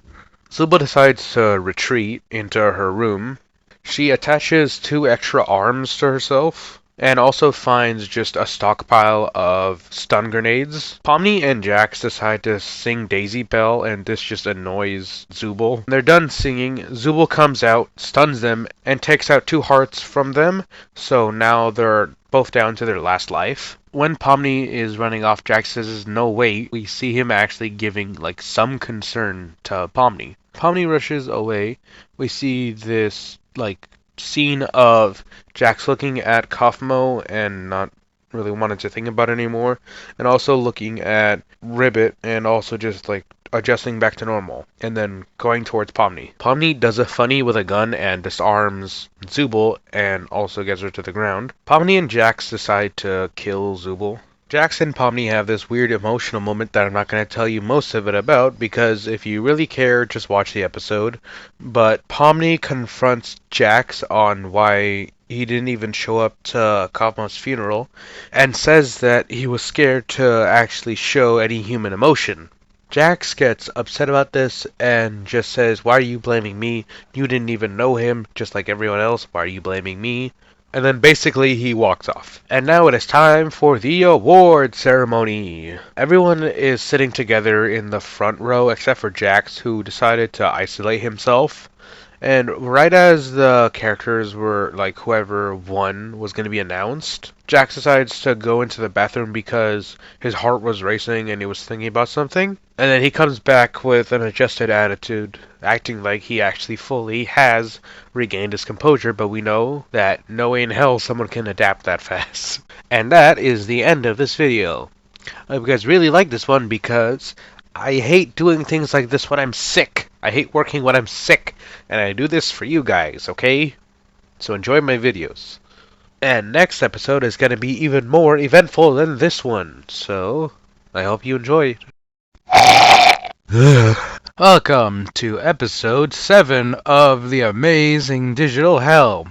Zooble decides to retreat into her room. She attaches 2 extra arms to herself, and also finds just a stockpile of stun grenades. Pomni and Jax decide to sing Daisy Bell, and this just annoys Zooble. They're done singing, Zooble comes out, stuns them, and takes out 2 hearts from them, so now they're both down to their last life. When Pomni is running off, Jax says, no wait, we see him actually giving, like, some concern to Pomni. Pomni rushes away. We see this, like, scene of Jax looking at Kaufmo and not really wanting to think about it anymore, and also looking at Ribbit and also just, like, adjusting back to normal, and then going towards Pomni. Pomni does a funny with a gun and disarms Zooble and also gets her to the ground. Pomni and Jax decide to kill Zooble. Jax and Pomni have this weird emotional moment that I'm not going to tell you most of it about because if you really care, just watch the episode. But Pomni confronts Jax on why he didn't even show up to Cosmo's funeral and says that he was scared to actually show any human emotion. Jax gets upset about this and just says, "Why are you blaming me? You didn't even know him, just like everyone else. Why are you blaming me?" And then basically he walks off. And now it is time for the award ceremony. Everyone is sitting together in the front row except for Jax, who decided to isolate himself. And right as the characters were, like, whoever won was going to be announced, Jax decides to go into the bathroom because his heart was racing and he was thinking about something. And then he comes back with an adjusted attitude, acting like he actually fully has regained his composure, but we know that no way in hell someone can adapt that fast. And that is the end of this video. I hope you guys really like this one because I hate doing things like this when I'm sick. I hate working when I'm sick. And I do this for you guys, okay? So enjoy my videos. And next episode is going to be even more eventful than this one. So, I hope you enjoy. Welcome to episode 7 of the Amazing Digital Hell.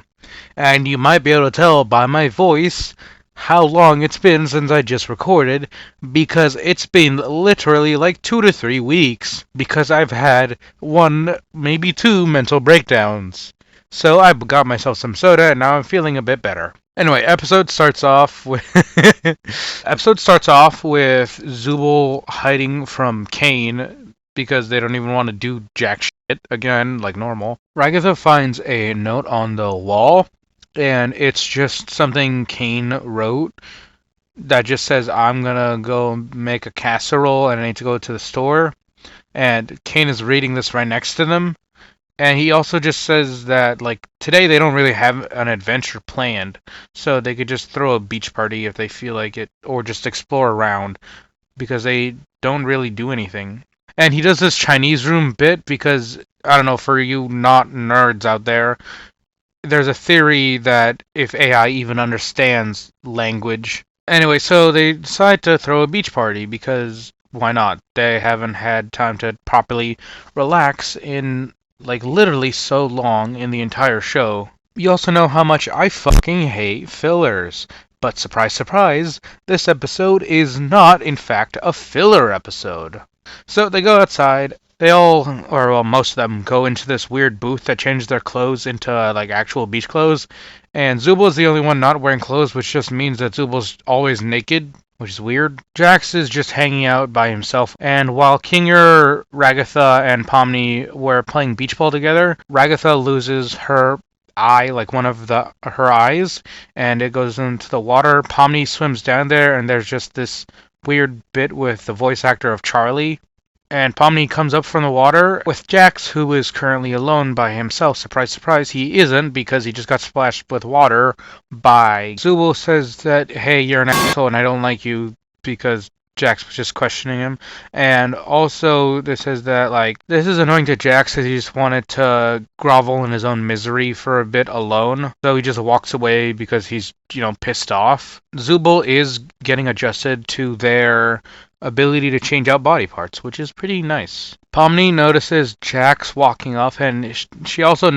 And you might be able to tell by my voice how long it's been since I just recorded, because it's been literally like 2 to 3 weeks, because I've had 1, maybe 2 mental breakdowns. So I got myself some soda, and now I'm feeling a bit better. Anyway, episode starts off with Zubul hiding from Kane because they don't even want to do jack shit again, like normal. Ragatha finds a note on the wall, and it's just something Kane wrote that just says, "I'm gonna go make a casserole and I need to go to the store." And Kane is reading this right next to them. And he also just says that, like, today they don't really have an adventure planned, so they could just throw a beach party if they feel like it, or just explore around, because they don't really do anything. And he does this Chinese room bit because, I don't know, for you not nerds out there, there's a theory that if AI even understands language. Anyway, so they decide to throw a beach party because why not? They haven't had time to properly relax in, like, literally so long in the entire show. You also know how much I fucking hate fillers. But surprise, surprise, this episode is not, in fact, a filler episode. So they go outside. They all, or well, most of them, go into this weird booth that changes their clothes into, like, actual beach clothes. And Zubal's the only one not wearing clothes, which just means that Zubal's always naked, which is weird. Jax is just hanging out by himself. And while Kinger, Ragatha, and Pomni were playing beach ball together, Ragatha loses her eye, like one of her eyes, and it goes into the water. Pomni swims down there, and there's just this weird bit with the voice actor of Charlie. And Pomni comes up from the water with Jax, who is currently alone by himself. Surprise, surprise, he isn't, because he just got splashed with water by Zubul. Says that, "Hey, you're an asshole and I don't like you," because Jax was just questioning him. And also, this says that, like, this is annoying to Jax because he just wanted to grovel in his own misery for a bit alone. So he just walks away because he's, pissed off. Zubul is getting adjusted to their ability to change out body parts, which is pretty nice. Pomni notices Jax walking off, and she also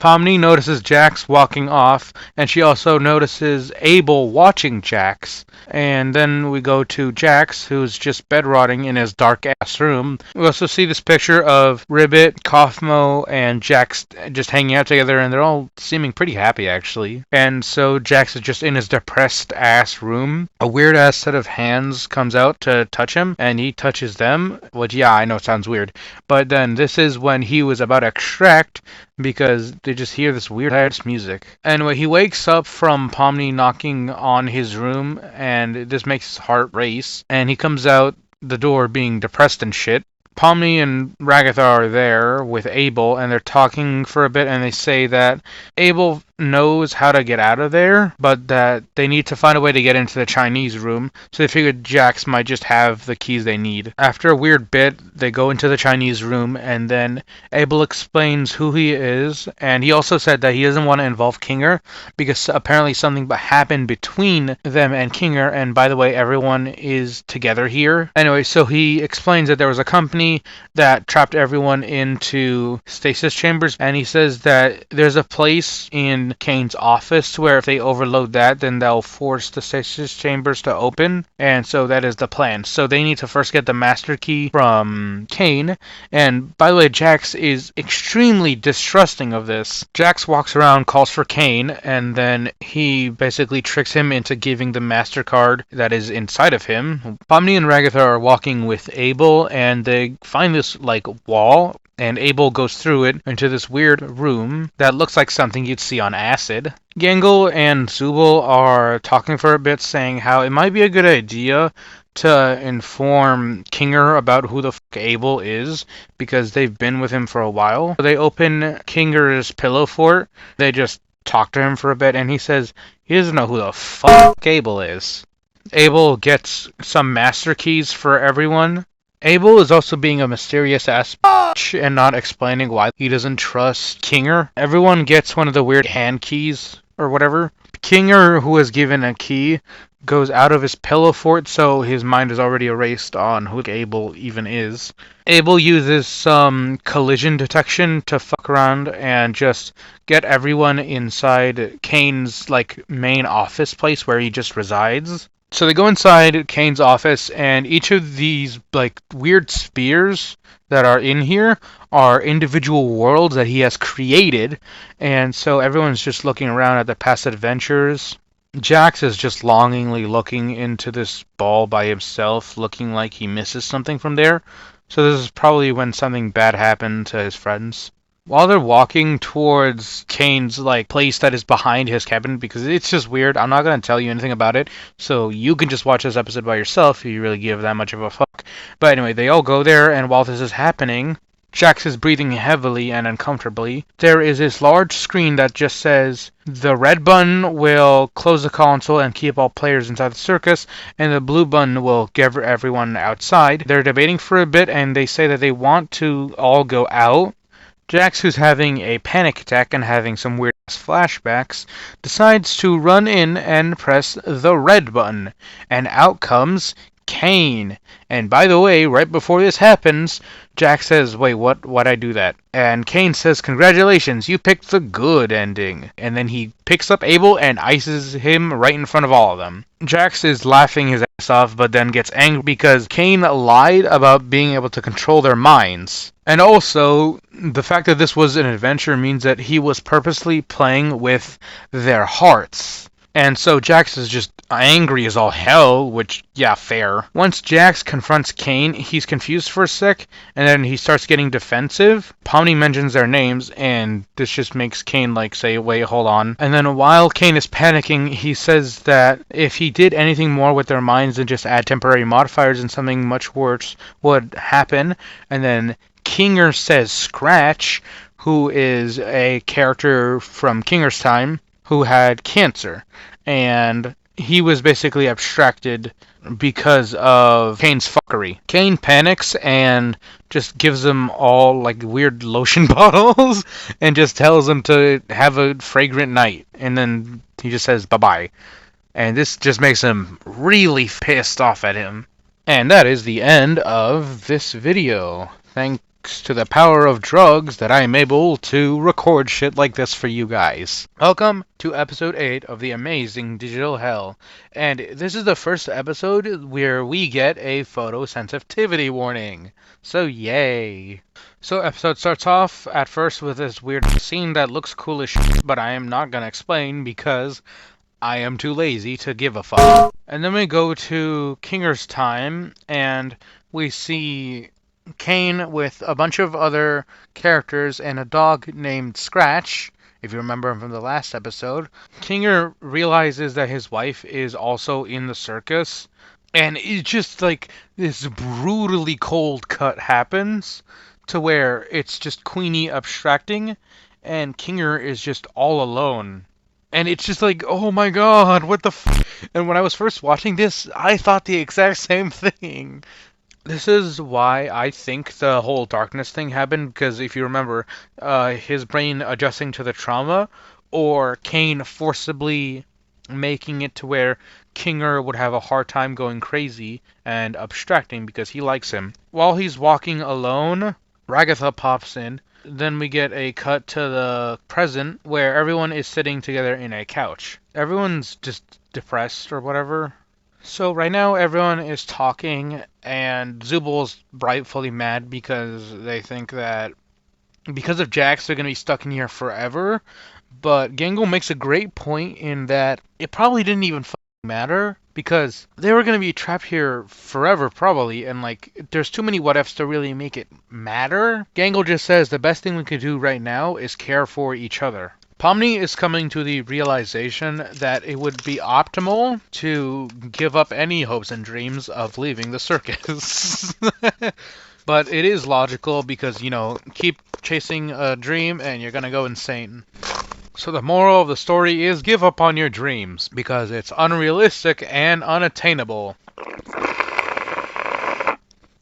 Pomni notices Jax walking off, and she also notices Abel watching Jax. And then we go to Jax, who's just bedrotting in his dark-ass room. We also see this picture of Ribbit, Kaufmo, and Jax just hanging out together, and they're all seeming pretty happy, actually. And so Jax is just in his depressed-ass room. A weird-ass set of hands comes out to touch him, and he touches them. Which, yeah, I know it sounds weird. But then this is when he was about to extract, because they just hear this weird-ass music. Anyway, he wakes up from Pomni knocking on his room, and this makes his heart race. And he comes out the door being depressed and shit. Pomni and Ragatha are there with Abel, and they're talking for a bit, and they say that Abel knows how to get out of there, but that they need to find a way to get into the Chinese room, so they figured Jax might just have the keys they need. After a weird bit, they go into the Chinese room, and then Abel explains who he is, and he also said that he doesn't want to involve Kinger, because apparently something happened between them and Kinger, and by the way, everyone is together here. Anyway, so he explains that there was a company that trapped everyone into stasis chambers, and he says that there's a place in Kane's office where if they overload that, then they'll force the stasis chambers to open, and so that is the plan. So they need to first get the master key from Kane, and by the way, Jax is extremely distrusting of this. Jax walks around, calls for Kane, and then he basically tricks him into giving the MasterCard that is inside of him. Pomni and Ragatha are walking with Abel, and they find this, like, wall, and Abel goes through it into this weird room that looks like something you'd see on acid. Gangle and Zubul are talking for a bit, saying how it might be a good idea to inform Kinger about who the fuck Abel is, because they've been with him for a while. They open Kinger's pillow fort, they just talk to him for a bit, and he says he doesn't know who the fuck Abel is. Abel gets some master keys for everyone. Abel is also being a mysterious ass bitch and not explaining why he doesn't trust Kinger. Everyone gets one of the weird hand keys or whatever. Kinger, who is given a key, goes out of his pillow fort, so his mind is already erased on who Abel even is. Abel uses some collision detection to fuck around and just get everyone inside Kane's, like, main office place where he just resides. So they go inside Kane's office, and each of these, like, weird spheres that are in here are individual worlds that he has created, and so everyone's just looking around at the past adventures. Jax is just longingly looking into this ball by himself, looking like he misses something from there. So this is probably when something bad happened to his friends. While they're walking towards Kane's, like, place that is behind his cabin, because it's just weird, I'm not going to tell you anything about it, so you can just watch this episode by yourself if you really give that much of a fuck. But anyway, they all go there, and while this is happening, Jax is breathing heavily and uncomfortably. There is this large screen that just says, the red button will close the console and keep all players inside the circus, and the blue button will get everyone outside. They're debating for a bit, and they say that they want to all go out. Jax, who's having a panic attack and having some weird flashbacks, decides to run in and press the red button, and out comes Kane. And by the way, right before this happens, Jax says, wait, why'd I do that? And Kane says, congratulations, you picked the good ending. And then he picks up Abel and ices him right in front of all of them. Jax is laughing his ass off, but then gets angry because Kane lied about being able to control their minds. And also, the fact that this was an adventure means that he was purposely playing with their hearts. And so Jax is just angry as all hell, which, yeah, fair. Once Jax confronts Kane, he's confused for a sec, and then he starts getting defensive. Pomni mentions their names, and this just makes Kane, like, say, wait, hold on. And then while Kane is panicking, he says that if he did anything more with their minds than just add temporary modifiers, and something much worse would happen. And then Kinger says Scratch, who is a character from Kinger's time, who had cancer, and he was basically abstracted because of Kane's fuckery. Kane panics and just gives them all, like, weird lotion bottles and just tells them to have a fragrant night, and then he just says bye-bye. And this just makes him really pissed off at him. And that is the end of this video. Thanks to the power of drugs that I am able to record shit like this for you guys. Welcome to episode 8 of the amazing digital hell. And this is the first episode where we get a photosensitivity warning. So yay. So episode starts off at first with this weird scene that looks cool as shit, but I am not gonna explain because I am too lazy to give a fuck. And then we go to Kinger's time and we see Kane with a bunch of other characters and a dog named Scratch, if you remember him from the last episode. Kinger realizes that his wife is also in the circus, and it's just like this brutally cold cut happens to where it's just Queenie abstracting, and Kinger is just all alone. And it's just like, oh my god, what the And when I was first watching this, I thought the exact same thing. This is why I think the whole darkness thing happened, because if you remember, his brain adjusting to the trauma, or Kane forcibly making it to where Kinger would have a hard time going crazy and abstracting because he likes him. While he's walking alone, Ragatha pops in. Then we get a cut to the present where everyone is sitting together in a couch. Everyone's just depressed or whatever. So right now everyone is talking and Zubal's rightfully mad because they think that because of Jax they're going to be stuck in here forever. But Gangle makes a great point in that it probably didn't even matter because they were going to be trapped here forever probably, and like there's too many what ifs to really make it matter. Gangle just says the best thing we could do right now is care for each other. Pomni is coming to the realization that it would be optimal to give up any hopes and dreams of leaving the circus. But it is logical because, keep chasing a dream and you're gonna go insane. So the moral of the story is give up on your dreams because it's unrealistic and unattainable.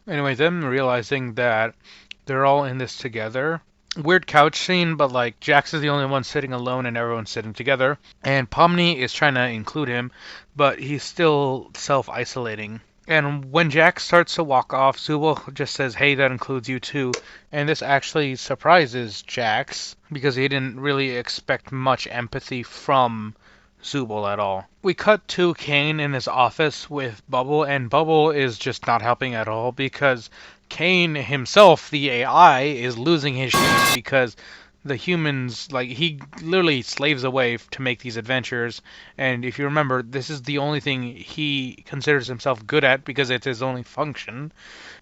Anyway, them realizing that they're all in this together. Weird couch scene, but like Jax is the only one sitting alone and everyone's sitting together. And Pomni is trying to include him, but he's still self-isolating. And when Jax starts to walk off, Zubul just says, hey, that includes you too. And this actually surprises Jax because he didn't really expect much empathy from Zubul at all. We cut to Kane in his office with Bubble, and Bubble is just not helping at all because Kane himself, the AI, is losing his shit because the humans, like, he literally slaves away to make these adventures. And if you remember, this is the only thing he considers himself good at because it's his only function.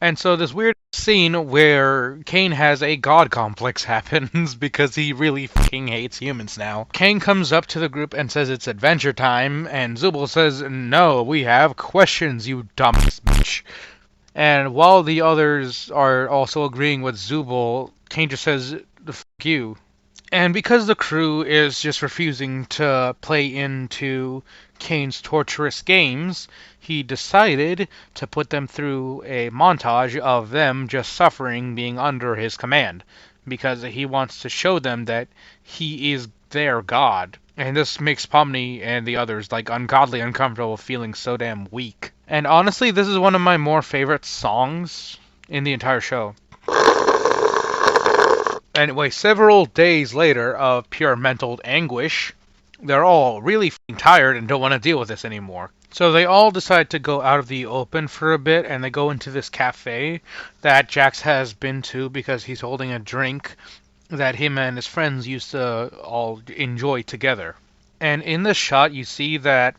And so this weird scene where Kane has a god complex happens because he really fucking hates humans now. Kane comes up to the group and says it's adventure time, and Zubul says, no, we have questions, you dumb bitch. And while the others are also agreeing with Zubul, Kane just says, the fuck you. And because the crew is just refusing to play into Kane's torturous games, he decided to put them through a montage of them just suffering being under his command, because he wants to show them that he is their god. And this makes Pomni and the others like ungodly uncomfortable, feeling so damn weak. And honestly, this is one of my more favorite songs in the entire show. Anyway, several days later of pure mental anguish, they're all really tired and don't want to deal with this anymore. So they all decide to go out of the open for a bit, and they go into this cafe that Jax has been to because he's holding a drink that him and his friends used to all enjoy together. And in this shot, you see that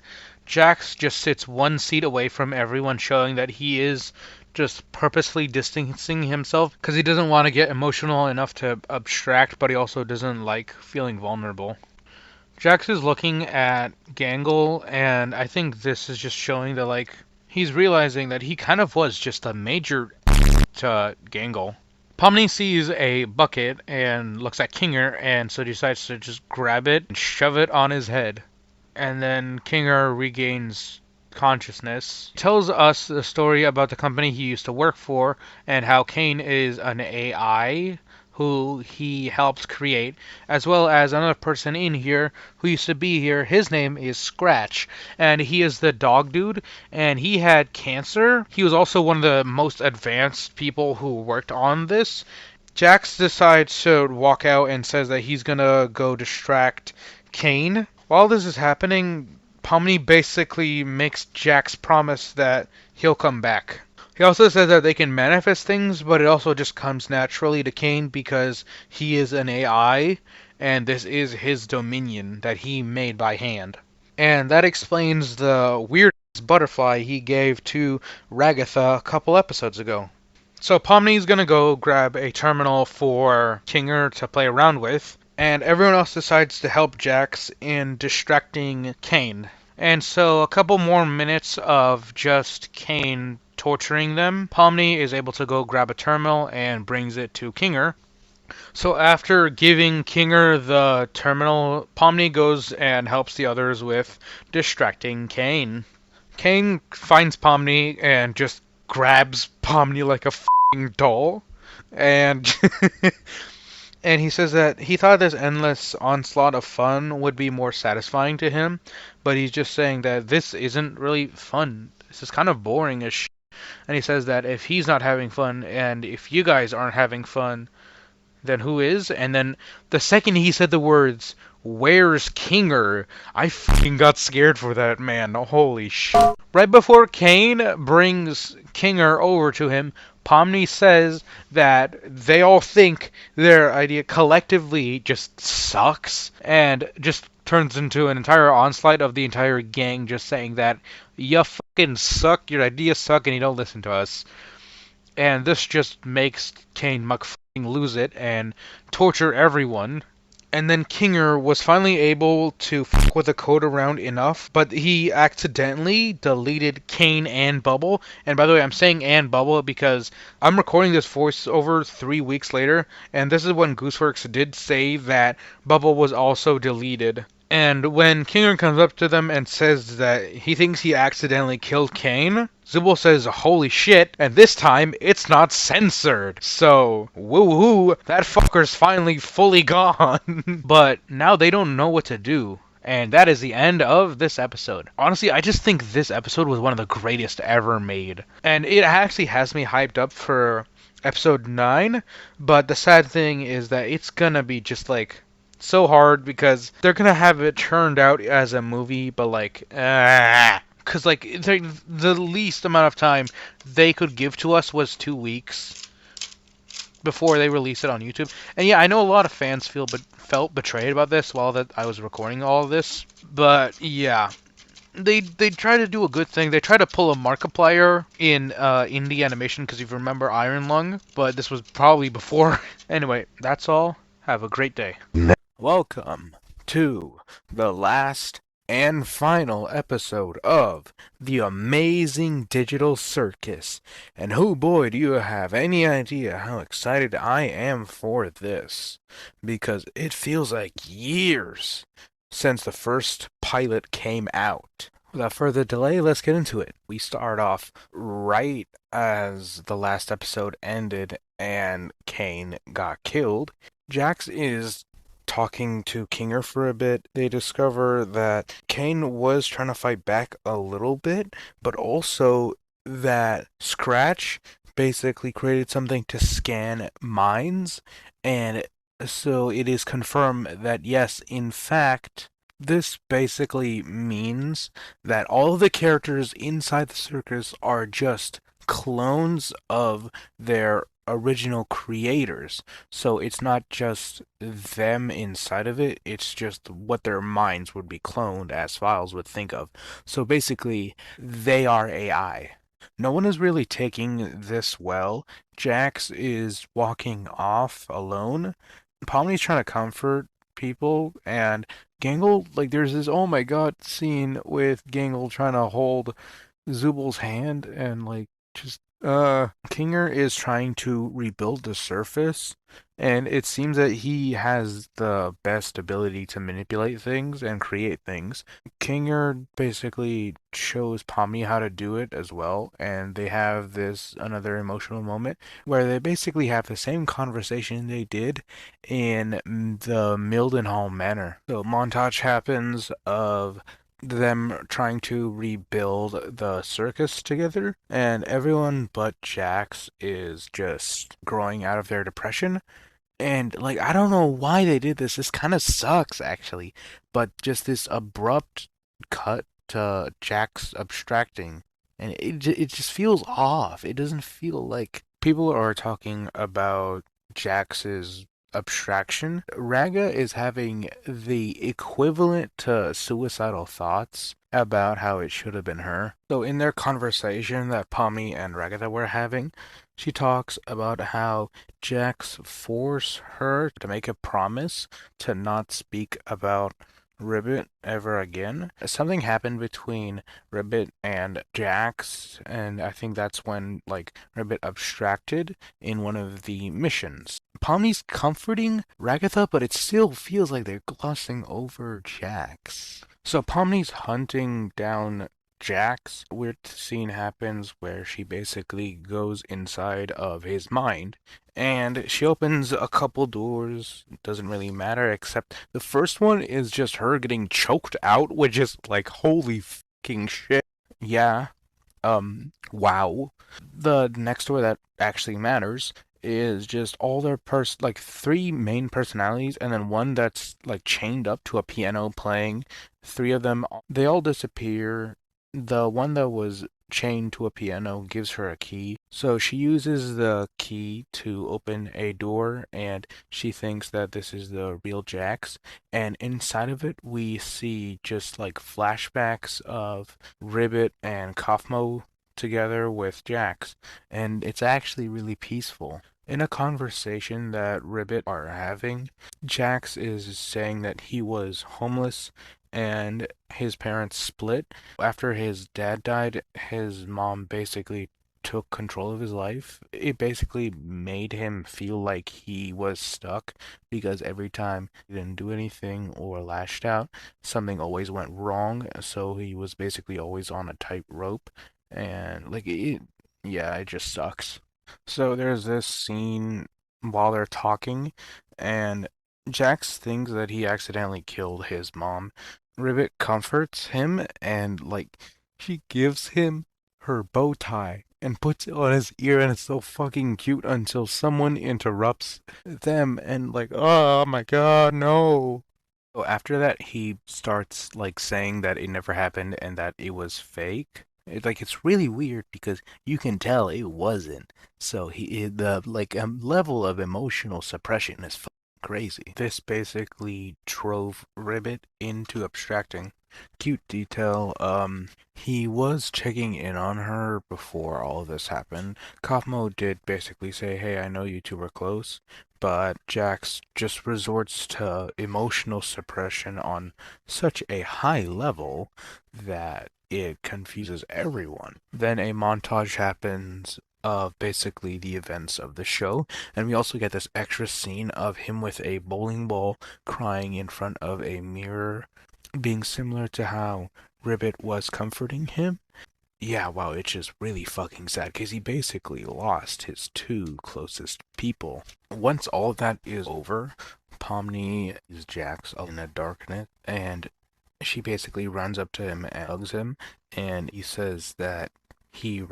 Jax just sits one seat away from everyone, showing that he is just purposely distancing himself because he doesn't want to get emotional enough to abstract, but he also doesn't like feeling vulnerable. Jax is looking at Gangle, and I think this is just showing that, like, he's realizing that he kind of was just a major to Gangle. Pomni sees a bucket and looks at Kinger, and so decides to just grab it and shove it on his head. And then Kinger regains consciousness, tells us the story about the company he used to work for and how Kane is an AI who he helped create, as well as another person in here who used to be here. His name is Scratch, and he is the dog dude, and he had cancer. He was also one of the most advanced people who worked on this. Jax decides to walk out and says that he's gonna go distract Kane. While this is happening, Pomni basically makes Jax promise that he'll come back. He also says that they can manifest things, but it also just comes naturally to Kane because he is an AI, and this is his dominion that he made by hand. And that explains the weird butterfly he gave to Ragatha a couple episodes ago. So Pomni's gonna go grab a terminal for Kinger to play around with, and everyone else decides to help Jax in distracting Kane. And so a couple more minutes of just Kane torturing them. Pomni is able to go grab a terminal and brings it to Kinger. So after giving Kinger the terminal, Pomni goes and helps the others with distracting Kane. Kane finds Pomni and just grabs Pomni like a f***ing doll. And and he says that he thought this endless onslaught of fun would be more satisfying to him, but he's just saying that this isn't really fun. This is kind of boring as shit. And he says that if he's not having fun and if you guys aren't having fun, then who is? And then the second he said the words, "Where's Kinger?" I fucking got scared for that man. Holy shit. Right before Kane brings Kinger over to him, Pomni says that they all think their idea collectively just sucks and just turns into an entire onslaught of the entire gang just saying that you fucking suck, your ideas suck, and you don't listen to us. And this just makes Kane McFing lose it and torture everyone. And then Kinger was finally able to fuck with the code around enough, but he accidentally deleted Kane and Bubble. And by the way, I'm saying and Bubble because I'm recording this voiceover 3 weeks later, and this is when Gooseworks did say that Bubble was also deleted. And when Kinger comes up to them and says that he thinks he accidentally killed Kane, Zubul says, "Holy shit," and this time it's not censored. So, woo-hoo, that fucker's finally fully gone. But now they don't know what to do. And that is the end of this episode. Honestly, I just think this episode was one of the greatest ever made. And it actually has me hyped up for episode 9, but the sad thing is that it's gonna be just like so hard because they're gonna have it turned out as a movie, but like, because like the least amount of time they could give to us was 2 weeks before they release it on YouTube. And yeah, I know a lot of fans felt betrayed about this while that I was recording all of this, but yeah. They try to do a good thing. They try to pull a Markiplier in indie animation because if you remember Iron Lung, but this was probably before. Anyway, that's all. Have a great day. Welcome to the last and final episode of The Amazing Digital Circus. And oh boy, do you have any idea how excited I am for this. Because it feels like years since the first pilot came out. Without further delay, let's get into it. We start off right as the last episode ended and Kane got killed. Jax is talking to Kinger for a bit. They discover that Kane was trying to fight back a little bit, but also that Scratch basically created something to scan minds, and so it is confirmed that yes, in fact, this basically means that all of the characters inside the circus are just clones of their original creators. So it's not just them inside of it, it's just what their minds would be cloned as files would think of. So basically, they are AI. No one is really taking this well. Jax is walking off alone. Pomni's trying to comfort people, and Gangle, like, there's this oh my god scene with Gangle trying to hold Zubal's hand, and like, just Kinger is trying to rebuild the surface, and it seems that he has the best ability to manipulate things and create things. Kinger basically shows Pomni how to do it as well, and they have this another emotional moment where they basically have the same conversation they did in the Mildenhall Manor. So montage happens of them trying to rebuild the circus together, and everyone but Jax is just growing out of their depression. And like, I don't know why they did this. This kind of sucks actually, but just this abrupt cut to Jax abstracting, and it just feels off. It doesn't feel like people are talking about Jax's abstraction. Raga is having the equivalent to suicidal thoughts about how it should have been her. So in their conversation that Pomni and Raga were having, she talks about how Jax forced her to make a promise to not speak about Ribbit ever again. Something happened between Ribbit and Jax, and I think that's when like Ribbit abstracted in one of the missions. Pomni's comforting Ragatha, but it still feels like they're glossing over Jax. So Pomni's hunting down Jax. Weird scene happens where she basically goes inside of his mind and she opens a couple doors. Doesn't really matter, except the first one is just her getting choked out, which is like, holy fucking shit. Yeah, wow. The next door that actually matters is just all their like three main personalities and then one that's like chained up to a piano playing. Three of them, they all disappear. The one that was chained to a piano gives her a key. So she uses the key to open a door and she thinks that this is the real Jax. And inside of it, we see just like flashbacks of Ribbit and Kaufmo together with Jax, and it's actually really peaceful. In a conversation that Ribbit are having, Jax is saying that he was homeless and his parents split. After his dad died, his mom basically took control of his life. It basically made him feel like he was stuck because every time he didn't do anything or lashed out, something always went wrong. So he was basically always on a tightrope and like yeah, it just sucks. So there's this scene while they're talking, and Jax thinks that he accidentally killed his mom. Ribbit comforts him, and like she gives him her bow tie and puts it on his ear, and it's so fucking cute until someone interrupts them, and like, oh my god, no. So after that, he starts like saying that it never happened and that it was fake. It's really weird because you can tell it wasn't. So the like level of emotional suppression is crazy. This basically drove Ribbit into abstracting. Cute detail. He was checking in on her before all of this happened. Kaufmo did basically say, "Hey, I know you two were close," but Jax just resorts to emotional suppression on such a high level that it confuses everyone. Then a montage happens of basically the events of the show, and we also get this extra scene of him with a bowling ball crying in front of a mirror, being similar to how Ribbit was comforting him. Yeah, wow, it's just really fucking sad because he basically lost his two closest people. Once all of that is over, Pomni is Jax in the darkness, and she basically runs up to him and hugs him, and he says that he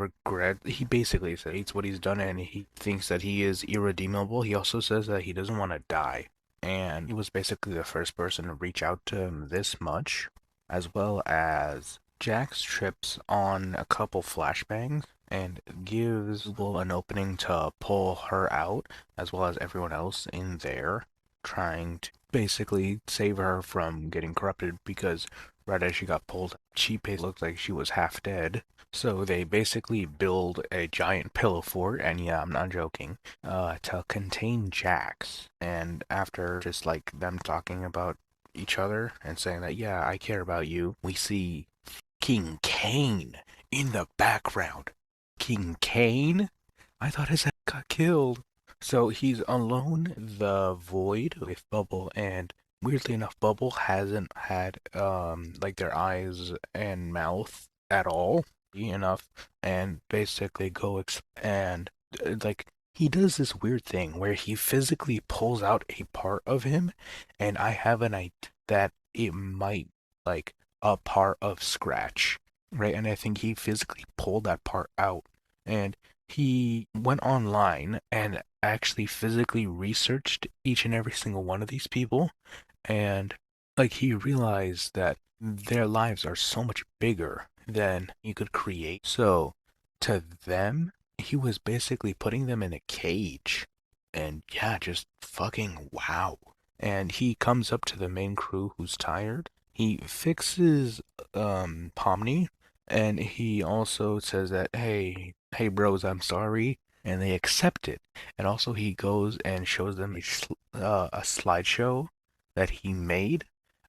basically says hates what he's done and he thinks that he is irredeemable. He also says that he doesn't want to die, and he was basically the first person to reach out to him this much, as well as Jax trips on a couple flashbangs and gives Google an opening to pull her out, as well as everyone else in there, trying to basically save her from getting corrupted because right as she got pulled, she basically looked like she was half dead. So they basically build a giant pillow fort, and yeah, I'm not joking, to contain Jax. And after just like them talking about each other and saying that, yeah, I care about you, we see King Kane in the background. King Kane? I thought his head got killed. So he's alone in the void with Bubble, and weirdly enough, Bubble hasn't had like their eyes and mouth at all enough, and basically and like he does this weird thing where he physically pulls out a part of him, and I have an idea that it might like a part of Scratch, right? And I think he physically pulled that part out, and he went online and actually physically researched each and every single one of these people, and like he realized that their lives are so much bigger than he could create. So to them, he was basically putting them in a cage. And yeah, just fucking wow. And he comes up to the main crew who's tired. He fixes Pomni, and he also says that hey bros, I'm sorry, and they accept it. And also he goes and shows them a slideshow that he made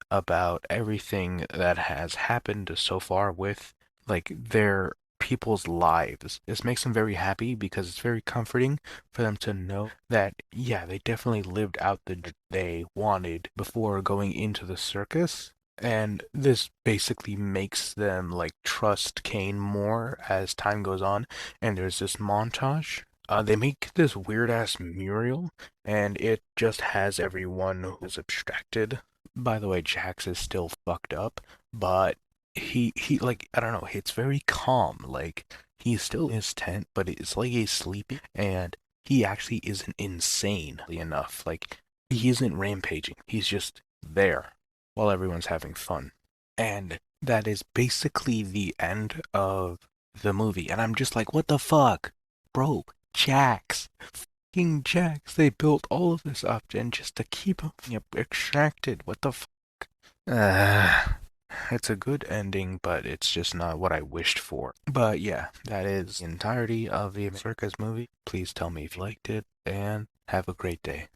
about everything that has happened so far with like their people's lives. This makes them very happy because it's very comforting for them to know that, yeah, they definitely lived out the they wanted before going into the circus. And this basically makes them like trust Kane more as time goes on. And there's this montage. They make this weird ass mural, and it just has everyone who's abstracted. By the way, Jax is still fucked up, but he like I don't know, it's very calm. Like he's still in his tent, but it's like he's sleeping, and he actually isn't insane enough. Like he isn't rampaging. He's just there while everyone's having fun. And that is basically the end of the movie. And I'm just like, what the fuck? Bro, Jax. Fucking Jax. They built all of this up and just to keep him extracted. What the fuck? Uh, it's a good ending, but it's just not what I wished for. But yeah, that is the entirety of the Circus movie. Please tell me if you liked it, and have a great day.